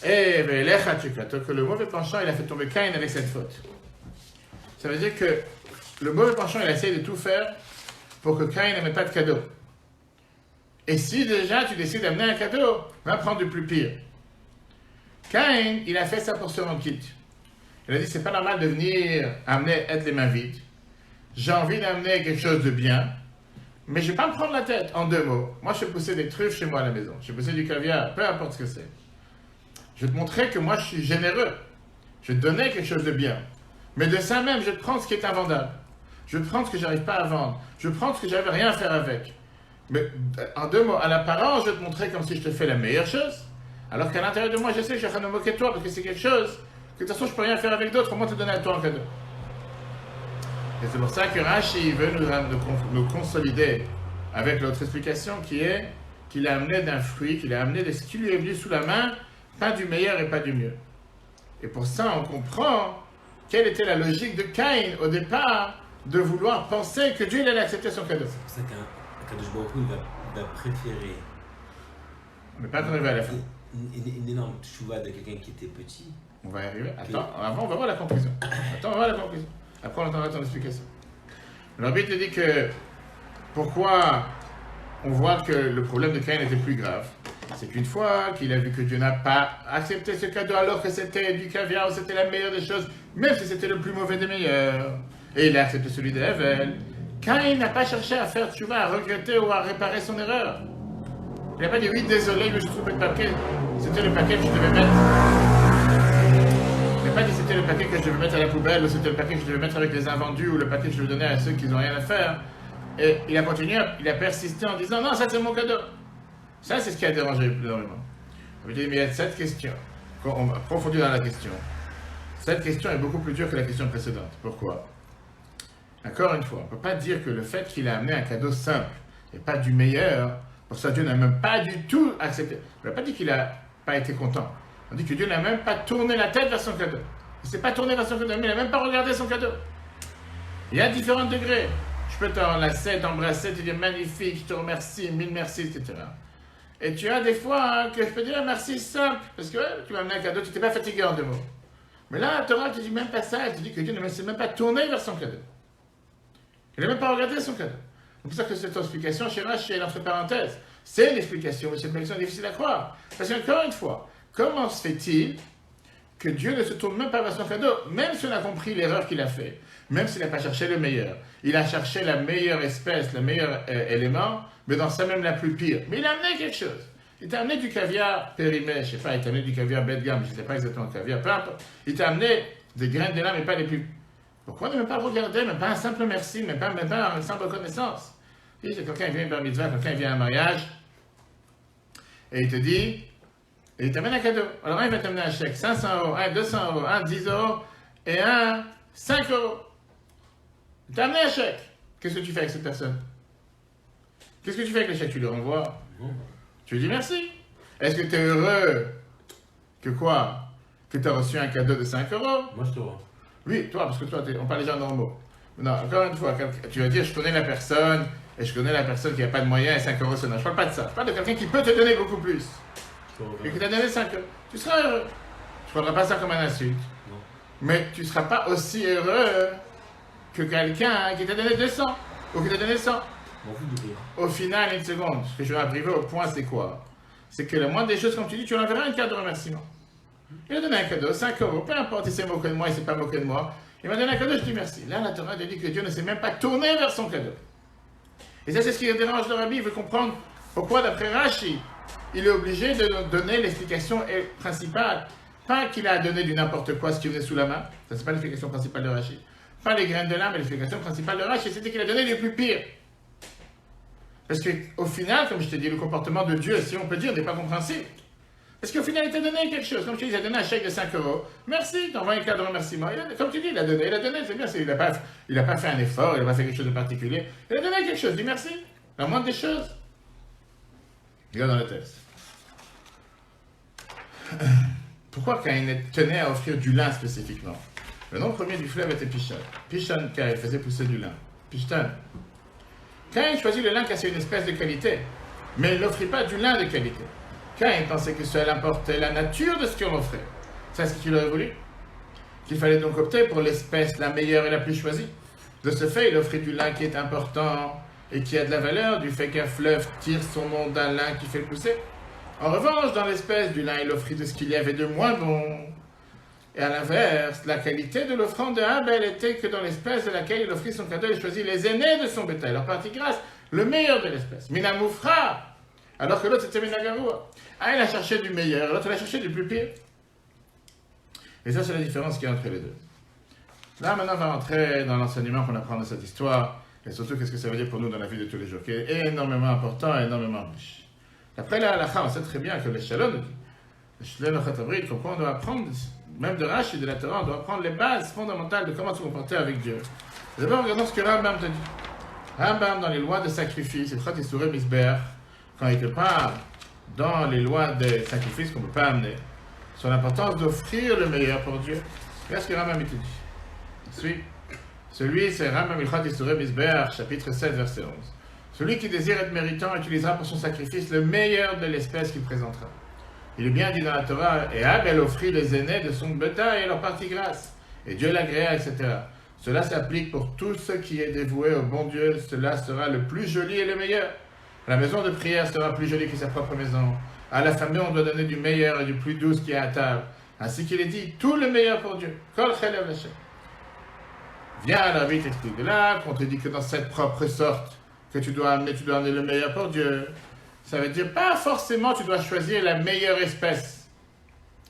et que le mauvais penchant, il a fait tomber Caïn avec cette faute. Ça veut dire que le mauvais penchant, il a essayé de tout faire pour que Caïn n'ait pas de cadeau. Et si déjà tu décides d'amener un cadeau, va prendre du plus pire. Caïn, il a fait ça pour se rendre quitte. Il a dit, c'est pas normal de venir être les mains vides. J'ai envie d'amener quelque chose de bien, mais je vais pas me prendre la tête. En 2 mots, moi je vais pousser des truffes chez moi à la maison. Je vais pousser du caviar, peu importe ce que c'est. Je vais te montrer que moi je suis généreux. Je vais te donner quelque chose de bien. Mais de ça même, je vais te prendre ce qui est invendable. Je vais te prendre ce que j'arrive pas à vendre. Je vais te prendre ce que j'arrive rien à faire avec. Mais en 2 mots, à l'apparence, je vais te montrer comme si je te fais la meilleure chose, alors qu'à l'intérieur de moi, je sais que je suis en train de me moquer de toi, parce que c'est quelque chose que de toute façon, je ne peux rien faire avec d'autres, au moins te donner à toi en cadeau. Et c'est pour ça que Rashi veut nous consolider avec l'autre explication qui est qu'il a amené d'un fruit, qu'il a amené de ce qui lui est venu sous la main, pas du meilleur et pas du mieux. Et pour ça, on comprend quelle était la logique de Caïn au départ de vouloir penser que Dieu allait accepter son cadeau. C'est pour ça qu'Akadosh Baruch Hu, il va préférer. Mais pas arriver à la fin. Une énorme tchouva de quelqu'un qui était petit. On va y arriver. Attends, avant, on va voir la conclusion. Après, on entendra ton explication. Le Rabbi te dit que pourquoi on voit que le problème de Caïn était plus grave. C'est qu'une fois qu'il a vu que Dieu n'a pas accepté ce cadeau alors que c'était du caviar ou c'était la meilleure des choses, même si c'était le plus mauvais des meilleurs, et il a accepté celui de Hevel, Caïn n'a pas cherché à faire tchouva, à regretter ou à réparer son erreur. Il n'a pas dit oui, désolé, mais je trouve le paquet, c'était le paquet que je devais mettre. Il n'a pas dit c'était le paquet que je devais mettre à la poubelle, ou c'était le paquet que je devais mettre avec les invendus, ou le paquet que je devais donner à ceux qui n'ont rien à faire. Et il a continué, il a persisté en disant non, ça c'est mon cadeau. Ça c'est ce qui a dérangé énormément. On dit mais il y a cette question, on va approfondir dans la question. Cette question est beaucoup plus dure que la question précédente. Pourquoi? Encore une fois, on ne peut pas dire que le fait qu'il a amené un cadeau simple et pas du meilleur, pour ça Dieu n'a même pas du tout accepté. On n'a pas dit qu'il n'a pas été content. On dit que Dieu n'a même pas tourné la tête vers son cadeau. Il ne s'est pas tourné vers son cadeau, mais il n'a même pas regardé son cadeau. Il y a différents degrés. Je peux t'enlacer, t'embrasser, te dire magnifique, je te remercie, 1000 merci, etc. Et tu as des fois que je peux dire merci simple, parce que tu m'as amené un cadeau, tu n'étais pas fatigué en 2 mots. Mais là, la Torah te dit même pas ça, elle te dit que Dieu ne s'est même pas tourné vers son cadeau. Il n'a même pas regardé son cadeau. C'est pour ça que cette explication, chez Rashi, est entre parenthèses. C'est l'explication, mais c'est une explication difficile à croire. Parce qu'encore une fois, comment se fait-il que Dieu ne se tourne même pas vers son cadeau, même si on a compris l'erreur qu'il a fait, même s'il n'a pas cherché le meilleur. Il a cherché la meilleure espèce, le meilleur élément, mais dans ça même la plus pire. Mais il a amené quelque chose. Il t'a amené du caviar périmé, je ne sais pas, il t'a amené du caviar bas de gamme, je ne sais pas exactement le caviar, peu importe. Il t'a amené des graines de lin, mais pas les plus... Pourquoi ne même pas le regarder, même pas un simple merci, même pas une simple reconnaissance? Quelqu'un vient à un bar mitzvah, quelqu'un vient à un mariage, et il te dit, et il t'amène un cadeau. Alors un, il va t'amener un chèque, 500 euros, un 200 euros, un 10 euros, et un 5 euros. Il t'a amené un chèque. Qu'est-ce que tu fais avec cette personne? Qu'est-ce que tu fais avec le chèque? Tu le renvoies. Tu lui dis merci. Est-ce que tu es heureux que quoi? Que tu as reçu un cadeau de 5 euros? Moi, je te vois. Oui, toi, parce que toi, on parle des gens normaux. Non, encore une fois, tu vas dire, je connais la personne, et je connais la personne qui n'a pas de moyens, et 5 euros, c'est non. Je parle pas de ça. Je parle de quelqu'un qui peut te donner beaucoup plus. Et qui t'a donné 5 euros. Tu seras heureux. Tu ne prendras pas ça comme un insulte. Non. Mais tu ne seras pas aussi heureux que quelqu'un qui t'a donné 200, ou qui t'a donné 100. M'en fous du prix. Au final, une seconde, ce que je vais arriver au point, c'est quoi? C'est que la moindre des choses, comme tu dis, tu lui enverras une carte de remerciement. Il a donné un cadeau, 5 euros, peu importe, il s'est moqué de moi, il ne s'est pas moqué de moi. Il m'a donné un cadeau, je dis merci. Là, la Torah te dit que Dieu ne s'est même pas tourné vers son cadeau. Et ça, c'est ce qui dérange le Rabbi. Il veut comprendre pourquoi, d'après Rashi, il est obligé de nous donner l'explication principale. Pas qu'il a donné du n'importe quoi ce qui venait sous la main. Ça, c'est pas l'explication principale de Rashi. Pas les graines de lin, mais l'explication principale de Rashi, c'était qu'il a donné du plus pire. Parce qu'au final, comme je t'ai dit, le comportement de Dieu, si on peut dire, n'est pas compréhensible. Parce qu'au final, il t'a donné quelque chose. Comme tu dis, il a donné un chèque de 5 euros. Merci, t'envoies une carte de remerciement. Comme tu dis, il a donné, c'est bien. Il n'a pas fait un effort, il n'a pas fait quelque chose de particulier. Il a donné quelque chose, dis merci. La moindre des choses. Regarde dans le texte. Pourquoi Caïn tenait à offrir du lin spécifiquement? Le nom premier du fleuve était Pishon. Pishon, car il faisait pousser du lin. Pishton. Caïn choisit le lin car c'est une espèce de qualité. Mais il n'offrit pas du lin de qualité. Caïn pensait que cela importait la nature de ce qu'on offrait. C'est ce qu'il aurait voulu. Qu'il fallait donc opter pour l'espèce la meilleure et la plus choisie. De ce fait, il offrit du lin qui est important et qui a de la valeur du fait qu'un fleuve tire son nom d'un lin qui fait le pousser. En revanche, dans l'espèce du lin, il offrit de ce qu'il y avait de moins bon. Et à l'inverse, la qualité de l'offrande de Abel était que dans l'espèce de laquelle il offrit son cadeau, il choisit les aînés de son bétail, leur partie grasse, le meilleur de l'espèce. Minamoufra, alors que l'autre c'était Minagavoua. Ah, il a cherché du meilleur, l'autre il a cherché du plus pire. Et ça, c'est la différence qu'il y a entre les deux. Là, maintenant, on va rentrer dans l'enseignement qu'on apprend de cette histoire, et surtout qu'est-ce que ça veut dire pour nous dans la vie de tous les jours, qui est énormément important et énormément riche. Après la halakha, on sait très bien que le shalom, le shalom chatabrit, comme quoi on doit apprendre, même de Rashi et de la Torah, on doit apprendre les bases fondamentales de comment se comporter avec Dieu. D'abord, regardons ce que Rambam te dit. Rambam, dans les lois de sacrifice, et Chot Isurei Misber, quand il te parle dans les lois de sacrifice qu'on ne peut pas amener, sur l'importance d'offrir le meilleur pour Dieu. Regarde ce que Rambam te dit. Celui, c'est Rambam Ilchot Isurei Misber, chapitre 7, verset 11. Celui qui désire être méritant utilisera pour son sacrifice le meilleur de l'espèce qu'il présentera. Il est bien dit dans la Torah, et Abel offrit les aînés de son bétail et leur partie grasse, et Dieu l'agréa, etc. Cela s'applique pour tout ce qui est dévoué au bon Dieu, cela sera le plus joli et le meilleur. La maison de prière sera plus jolie que sa propre maison. À la famille, on doit donner du meilleur et du plus doux qui est à table. Ainsi qu'il est dit, tout le meilleur pour Dieu. Kol chelev Hashem. Viens, la vie t'explique de là, qu'on te dit que dans cette propre sorte, que tu dois amener le meilleur pour Dieu. Ça veut dire pas forcément tu dois choisir la meilleure espèce.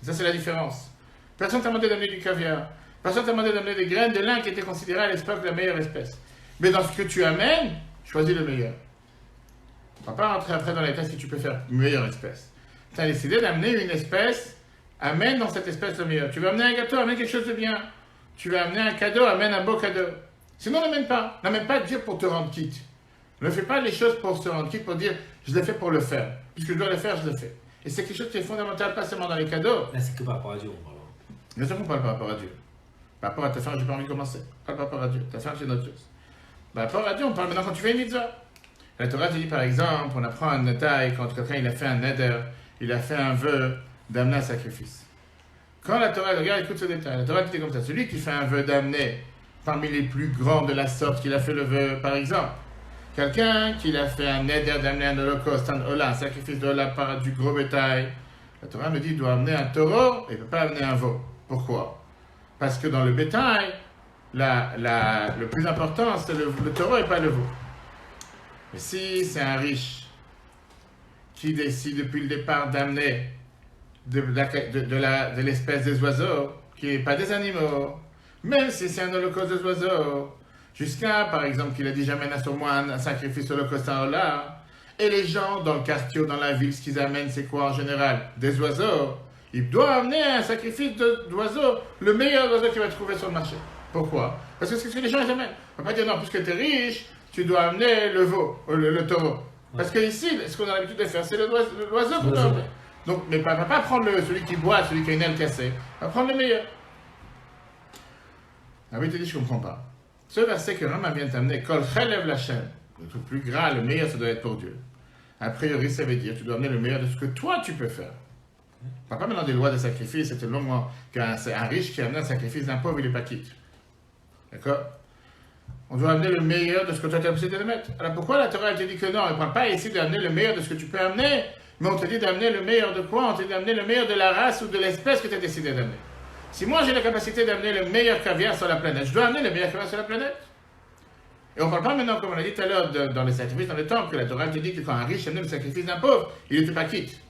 Ça, c'est la différence. Personne t'a demandé d'amener du caviar. Personne t'a demandé d'amener des graines de lin qui étaient considérées à l'époque la meilleure espèce. Mais dans ce que tu amènes, choisis le meilleur. On ne va pas rentrer après dans les tests si tu peux faire une meilleure espèce. Tu as décidé d'amener une espèce, amène dans cette espèce le meilleur. Tu veux amener un gâteau, amène quelque chose de bien. Tu veux amener un cadeau, amène un beau cadeau. Sinon, n'amène pas. N'amène pas Dieu pour te rendre quitte. Ne fais pas les choses pour se rendre quitte, pour dire je l'ai fait pour le faire. Puisque je dois le faire, je le fais. Et c'est quelque chose qui est fondamental, pas seulement dans les cadeaux. Là, c'est que par rapport à Dieu, on parle. Bien sûr qu'on parle par rapport à Dieu. Par rapport à ta femme, j'ai pas envie de commencer. Pas par rapport à Dieu. Ta femme, c'est une autre chose. Par rapport à Dieu, on parle maintenant quand tu fais une mitzvah. La Torah te dit par exemple, on apprend un détail quand quelqu'un il a fait un neder, il a fait un vœu d'amener un sacrifice. Quand la Torah, regarde, écoute ce détail. La Torah dit comme ça, celui qui fait un vœu d'amener parmi les plus grands de la sorte qu'il a fait le vœu, par exemple, quelqu'un qui a fait un neder d'amener un holocauste, un ola, un sacrifice de ola par du gros bétail, la Torah me dit qu'il doit amener un taureau et il ne peut pas amener un veau. Pourquoi? Parce que dans le bétail, le plus important, c'est le taureau et pas le veau. Mais si c'est un riche qui décide depuis le départ d'amener de l'espèce des oiseaux, qui n'est pas des animaux, même si c'est un holocauste des oiseaux, jusqu'à, par exemple, qu'il a dit j'amène sur moi un sacrifice holocauste en ola, Et les gens dans le quartier ou dans la ville, ce qu'ils amènent, c'est quoi en général? Des oiseaux. Ils doivent amener un sacrifice d'oiseaux, le meilleur oiseau qu'ils va trouver sur le marché. Pourquoi? Parce que c'est ce que les gens amènent. On ne va pas dire non, puisque tu es riche, tu dois amener le veau, le taureau. Parce que ici, ce qu'on a l'habitude de faire, c'est l'oiseau qu'on doit amener. Donc, mais va pas prendre celui qui boit, celui qui a une aile cassée. Va prendre le meilleur. Ah oui, tu dis, je ne comprends pas. Ce verset que Rama vient t'amener, Kol Chelev Lachem, le truc plus gras, le meilleur, ça doit être pour Dieu. A priori, ça veut dire, tu dois amener le meilleur de ce que toi, tu peux faire. On ne parle pas maintenant des lois de sacrifice, c'était longuement qu'un riche qui amène un sacrifice d'un pauvre, il n'est pas quitte. D'accord? On doit amener le meilleur de ce que toi tu as décidé de mettre. Alors pourquoi la Torah te dit que non? On ne parle pas ici d'amener le meilleur de ce que tu peux amener, mais on te dit d'amener le meilleur de quoi? On te dit d'amener le meilleur de la race ou de l'espèce que tu as décidé d'amener. Si moi j'ai la capacité d'amener le meilleur caviar sur la planète, je dois amener le meilleur caviar sur la planète. Et on ne parle pas maintenant, comme on l'a dit tout à l'heure, dans les sacrifices, dans le temple, que la Torah te dit que quand un riche amène le sacrifice d'un pauvre, il n'était pas quitte.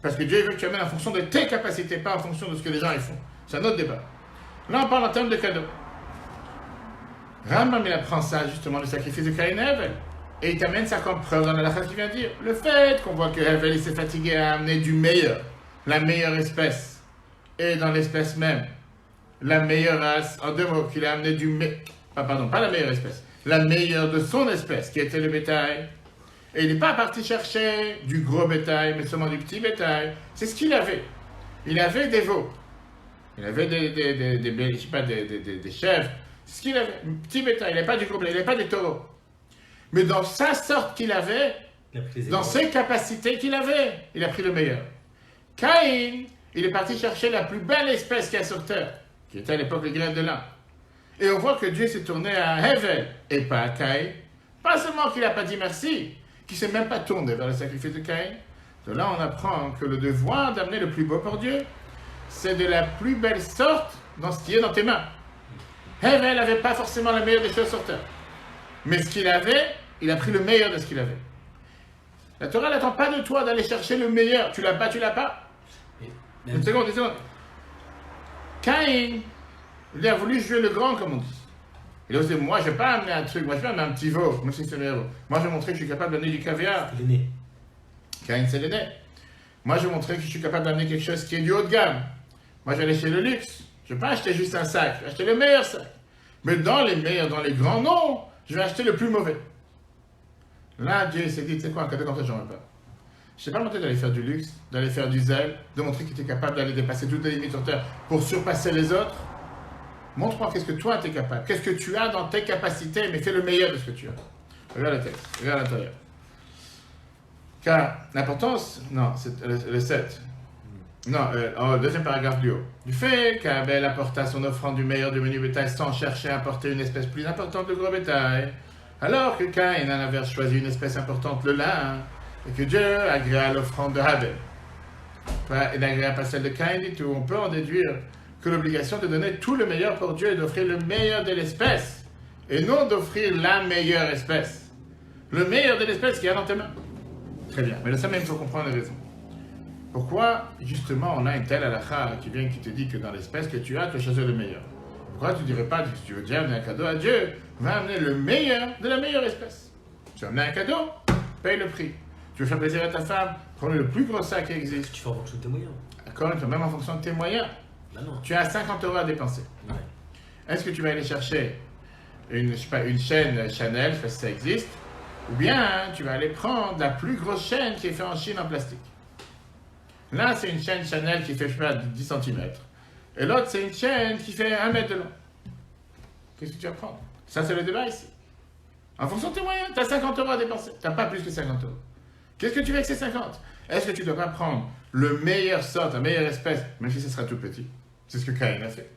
Parce que Dieu veut que tu amènes en fonction de tes capacités, pas en fonction de ce que les gens y font. C'est un autre débat. Là, on parle en termes de cadeaux. Rambam, il apprend ça, justement, le sacrifice de Caïn et Hevel. Et il t'amène ça comme preuve dans la halakha qu'il vient de dire. Le fait qu'on voit que Hevel, il s'est fatigué à amener du meilleur, la meilleure espèce, et dans l'espèce même, la meilleure race, en deux mots, qu'il a amené pas la meilleure espèce, la meilleure de son espèce, qui était le bétail. Et il n'est pas parti chercher du gros bétail, mais seulement du petit bétail. C'est ce qu'il avait. Il avait des veaux. Il avait des chèvres. C'est ce qu'il avait. Petit bétail. Il n'avait pas du gros bétail. Il n'avait pas des taureaux. Mais dans sa sorte qu'il avait, dans ses capacités qu'il avait, il a pris le meilleur. Caïn, il est parti chercher la plus belle espèce qu'il y a sur terre, qui était à l'époque les graines de lin. Et on voit que Dieu s'est tourné à Hevel et pas à Caïn. Pas seulement qu'il n'a pas dit merci, qu'il ne s'est même pas tourné vers le sacrifice de Caïn. De là, on apprend que le devoir d'amener le plus beau pour Dieu, c'est de la plus belle sorte dans ce qui est dans tes mains. Hevel n'avait pas forcément la meilleure des choses sur terre. Mais ce qu'il avait, il a pris le meilleur de ce qu'il avait. La Torah n'attend pas de toi d'aller chercher le meilleur. Tu l'as pas, tu l'as pas. Une seconde. Caïn, il a voulu jouer le grand, comme on dit. Il a dit, moi, je ne vais pas amener un truc, moi, je vais amener un petit veau, même si c'est le veau. Moi, je vais montrer que je suis capable d'amener du caviar. L'aîné. Caïn, c'est l'aîné. Moi, je vais montrer que je suis capable d'amener quelque chose qui est du haut de gamme. Moi, je vais aller chez le luxe. Je ne vais pas acheter juste un sac, je vais acheter le meilleur sac. Mais dans les meilleurs, dans les grands noms, je vais acheter le plus mauvais. Là, Dieu s'est dit, tu sais quoi, un cadeau comme ça, j'en veux pas. Je ne sais pas monter d'aller faire du luxe, d'aller faire du zèle, de montrer que tu es capable d'aller dépasser toutes les limites sur terre pour surpasser les autres. Montre-moi qu'est-ce que toi tu es capable, qu'est-ce que tu as dans tes capacités, mais fais le meilleur de ce que tu as. Regarde le texte, regarde l'intérieur. Car l'importance, non, c'est le 7. Non, au deuxième paragraphe du haut. Du fait qu'Abel apporta son offrande du meilleur du menu bétail sans chercher à apporter une espèce plus importante de gros bétail, alors que Caïn en avait choisi une espèce importante, le lin, et que Dieu agréa l'offrande de Abel. Et n'agréa pas celle de Caïn du tout. On peut en déduire que l'obligation de donner tout le meilleur pour Dieu est d'offrir le meilleur de l'espèce, et non d'offrir la meilleure espèce. Le meilleur de l'espèce qui est dans tes mains. Très bien, mais là, ça même, il faut comprendre les raisons. Pourquoi, justement, on a une telle halakha qui vient qui te dit que dans l'espèce que tu as choisir le meilleur? Pourquoi tu ne dirais pas, si tu veux déjà amener un cadeau à Dieu, va amener le meilleur de la meilleure espèce? Tu veux amener un cadeau, paye le prix. Tu veux faire plaisir à ta femme, prends le plus gros sac qui existe. Tu fais en fonction de tes moyens. D'accord, même en fonction de tes moyens. Bah non. Tu as 50 € à dépenser. Ouais. Est-ce que tu vas aller chercher une chaîne Chanel, je sais pas si ça existe, ou bien tu vas aller prendre la plus grosse chaîne qui est faite en Chine en plastique? Là, c'est une chaîne Chanel qui fait, je sais pas, 10 cm. Et l'autre, c'est une chaîne qui fait 1 mètre de long. Qu'est-ce que tu vas prendre? Ça, c'est le débat ici. En fonction de tes moyens, tu as 50 € à dépenser. Tu n'as pas plus que 50 €. Qu'est-ce que tu veux avec ces 50? Est-ce que tu ne dois pas prendre le meilleur sort, la meilleure espèce, même si ce sera tout petit? C'est ce que Caïn a fait.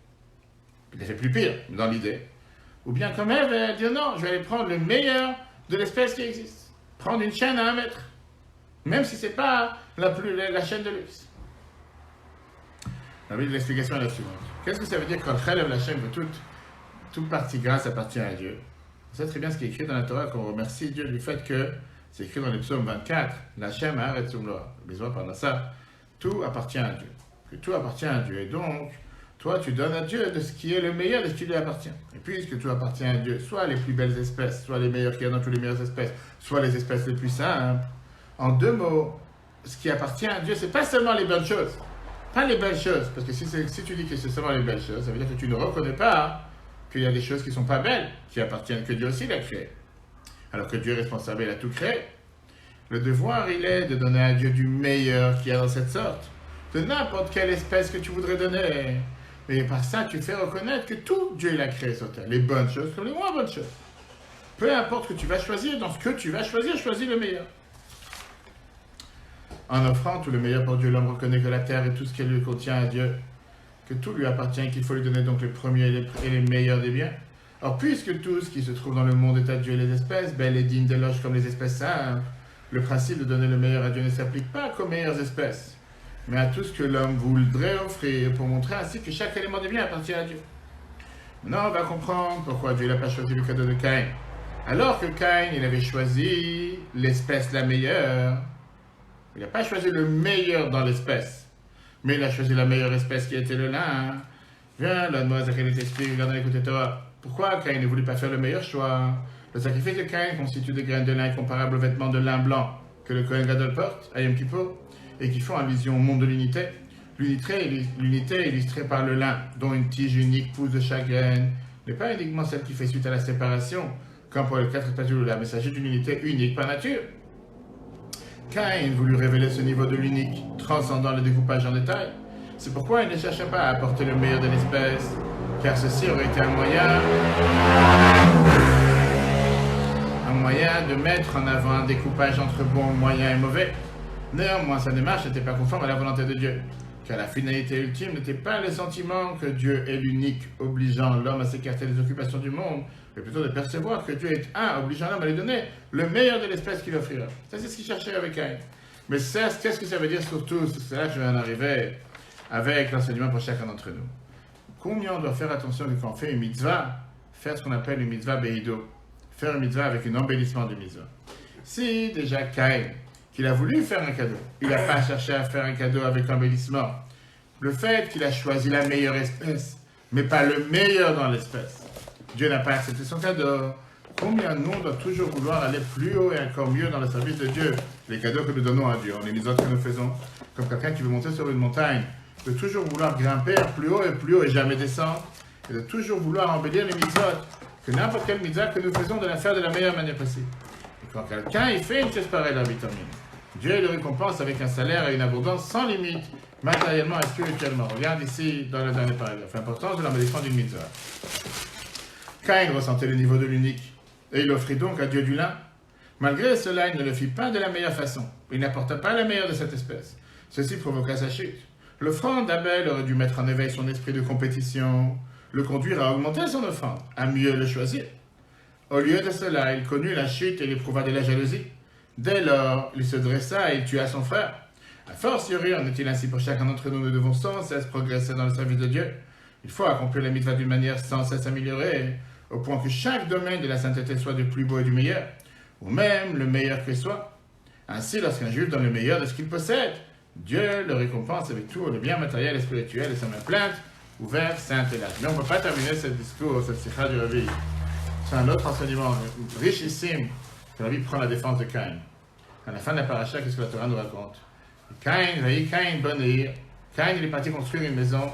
Il a fait plus pire, dans l'idée. Ou bien quand même, elle va dire non, je vais aller prendre le meilleur de l'espèce qui existe. Prendre une chaîne à 1 mètre. Même si ce n'est pas la chaîne de luxe. L'explication est la suivante. Qu'est-ce que ça veut dire quand la chaîne de toute partie grâce appartient à Dieu? Vous savez très bien ce qui est écrit dans la Torah, qu'on remercie Dieu du fait que c'est écrit dans le psaume 24, la Shem Haaretz Umloa. Besoin pendant ça, tout appartient à Dieu. Que tout appartient à Dieu. Et donc, Toi, tu donnes à Dieu de ce qui est le meilleur, de ce qui lui appartient. Et puisque tout appartient à Dieu, soit les plus belles espèces, soit les meilleures qu'il y a dans toutes les meilleures espèces, soit les espèces les plus simples, en deux mots, ce qui appartient à Dieu, c'est pas seulement les bonnes choses. Pas les belles choses, parce que si tu dis que c'est seulement les belles choses, ça veut dire que tu ne reconnais pas qu'il y a des choses qui ne sont pas belles, qui appartiennent, que Dieu aussi l'a créé. Alors que Dieu est responsable, il a tout créé. Le devoir, il est de donner à Dieu du meilleur qu'il y a dans cette sorte, de n'importe quelle espèce que tu voudrais donner. Mais par ça, tu fais reconnaître que tout Dieu l'a créé sur terre, les bonnes choses comme les moins bonnes choses. Peu importe ce que tu vas choisir, dans ce que tu vas choisir, choisis le meilleur. En offrant tout le meilleur pour Dieu, l'homme reconnaît que la terre et tout ce qu'elle lui contient à Dieu, que tout lui appartient, qu'il faut lui donner donc les premiers et les meilleurs des biens. Or, puisque tout ce qui se trouve dans le monde est à Dieu et les espèces, belles et dignes d'éloge comme les espèces simples, le principe de donner le meilleur à Dieu ne s'applique pas qu'aux meilleures espèces, mais à tout ce que l'homme voudrait offrir pour montrer ainsi que chaque élément des biens appartient à Dieu. Maintenant, on va comprendre pourquoi Dieu n'a pas choisi le cadeau de Caïn. Alors que Caïn, il avait choisi l'espèce la meilleure, il n'a pas choisi le meilleur dans l'espèce, mais il a choisi la meilleure espèce qui était le lin. Viens, la demoiselle qui t'explique, regarde l'écoute Torah. Pourquoi Caïn ne voulait pas faire le meilleur choix? Le sacrifice de Caïn constitue des graines de lin comparables aux vêtements de lin blanc que le Kohen Gadol porte à Yom Kippour et qui font allusion au monde de l'unité. L'unité illustrée par le lin, dont une tige unique pousse de chaque graine, n'est pas uniquement celle qui fait suite à la séparation, comme pour les 4 espèces de lin, mais s'agit d'une unité unique par nature. Caïn voulut révéler ce niveau de l'unique, transcendant le découpage en détail. C'est pourquoi il ne cherchait pas à apporter le meilleur de l'espèce, car ceci aurait été un moyen de mettre en avant un découpage entre bon, moyen et mauvais. Néanmoins, sa démarche n'était pas conforme à la volonté de Dieu, car la finalité ultime n'était pas le sentiment que Dieu est l'unique, obligeant l'homme à s'écarter des occupations du monde, mais plutôt de percevoir que Dieu est un, obligeant l'homme à lui donner le meilleur de l'espèce qu'il offrira. Ça, c'est ce qu'il cherchait avec Caïn. Mais ça, qu'est-ce que ça veut dire surtout? C'est là que je vais en arriver avec l'enseignement pour chacun d'entre nous. Combien on doit faire attention que quand on fait une mitzvah, faire ce qu'on appelle une mitzvah beido, faire une mitzvah avec un embellissement de mitzvah. Si déjà Caïn, qu'il a voulu faire un cadeau, il n'a pas cherché à faire un cadeau avec embellissement, le fait qu'il a choisi la meilleure espèce, mais pas le meilleur dans l'espèce, Dieu n'a pas accepté son cadeau. Combien nous, on doit toujours vouloir aller plus haut et encore mieux dans le service de Dieu, les cadeaux que nous donnons à Dieu, les mitzvot que nous faisons, comme quelqu'un qui veut monter sur une montagne, de toujours vouloir grimper plus haut et jamais descendre, et de toujours vouloir embellir les mitzvot, que n'importe quelle mitzvah que nous faisons, de la faire de la meilleure manière possible. Et quand quelqu'un il fait une chose pareille dans la vitamine, Dieu le récompense avec un salaire et une abondance sans limite, matériellement et spirituellement. Regarde ici dans le dernier paragraphe, l'importance de l'embellissement d'une mitzvah. Caïn ressentait le niveau de l'unique, et il offrit donc à Dieu du lin. Malgré cela, il ne le fit pas de la meilleure façon. Il n'apporta pas la meilleure de cette espèce. Ceci provoqua sa chute. L'offrande d'Abel aurait dû mettre en éveil son esprit de compétition, le conduire à augmenter son offrande, à mieux le choisir. Au lieu de cela, il connut la chute et il éprouva de la jalousie. Dès lors, il se dressa et il tua son frère. A fortiori, en est-il ainsi pour chacun d'entre nous, nous devons sans cesse progresser dans le service de Dieu. Il faut accomplir la mitzvah d'une manière sans cesse améliorée, au point que chaque domaine de la sainteté soit du plus beau et du meilleur, ou même le meilleur que soit. Ainsi, lorsqu'un juif donne le meilleur de ce qu'il possède, Dieu le récompense avec tout le bien matériel et spirituel et sa main pleine, ouverte, sainte et large. Mais on ne peut pas terminer ce discours, cette sikha du Rabbi. C'est un autre enseignement richissime que Rabbi prend la défense de Caïn. À la fin de la paracha, qu'est-ce que la Torah nous raconte? Caïn bonir. Caïn, il est parti construire une maison.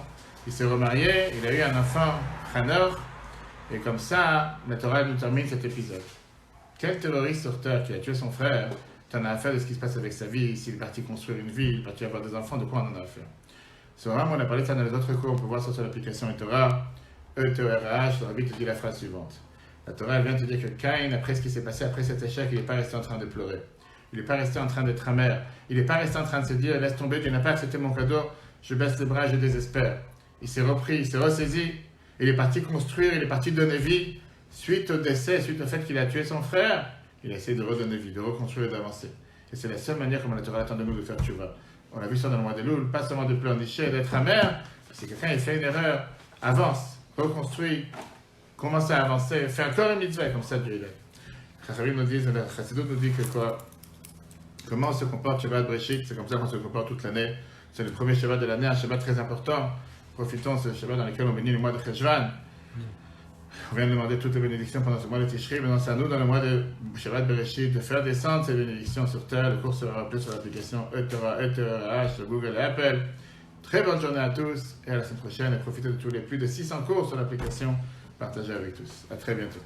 Il s'est remarié, il a eu un enfant, Hanor, et comme ça, la Torah nous termine cet épisode. Quel terroriste sur terre qui a tué son frère t'en as affaire de ce qui se passe avec sa vie? S'il est parti construire une ville, il est parti avoir des enfants, de quoi on en a affaire? C'est vraiment, on a parlé de ça dans les autres cours, on peut voir ça sur l'application Torah, E-T-O-R-H, le Rabbi te dit la phrase suivante. La Torah, elle vient te dire que Caïn, après ce qui s'est passé, après cet échec, il n'est pas resté en train de pleurer. Il n'est pas resté en train d'être amer. Il n'est pas resté en train de se dire, laisse tomber, Dieu n'a pas accepté mon cadeau, je baisse les bras, je désespère. Il s'est repris, il s'est ressaisi, il est parti construire, il est parti donner vie. Suite au décès, suite au fait qu'il a tué son frère, il a essayé de redonner vie, de reconstruire et d'avancer. Et c'est la seule manière comme la Torah attend de nous de faire tchouva. On a vu ça dans le mois de Loul, pas seulement de pleurnicher et d'être amer, si quelqu'un il fait une erreur, avance, reconstruit, commence à avancer, fait encore une mitzvah, comme ça Dieu il est. Chachamim nous dit, le Chassidut nous dit que quoi? Comment on se comporte Shabbat Breshit, c'est comme ça qu'on se comporte toute l'année. C'est le premier Shabbat de l'année, un Shabbat très important. Profitons de ce Shabbat dans lequel on bénit le mois de Cheshvan. On vient de demander toutes les bénédictions pendant ce mois de Tishri. Maintenant, c'est à nous, dans le mois de Shabbat Bereshit, de faire descendre ces bénédictions sur terre. Le cours sera rappelé sur l'application ETH sur Google et Apple. Très bonne journée à tous et à la semaine prochaine. Et profitez de tous les plus de 600 cours sur l'application. Partagez avec tous. À très bientôt.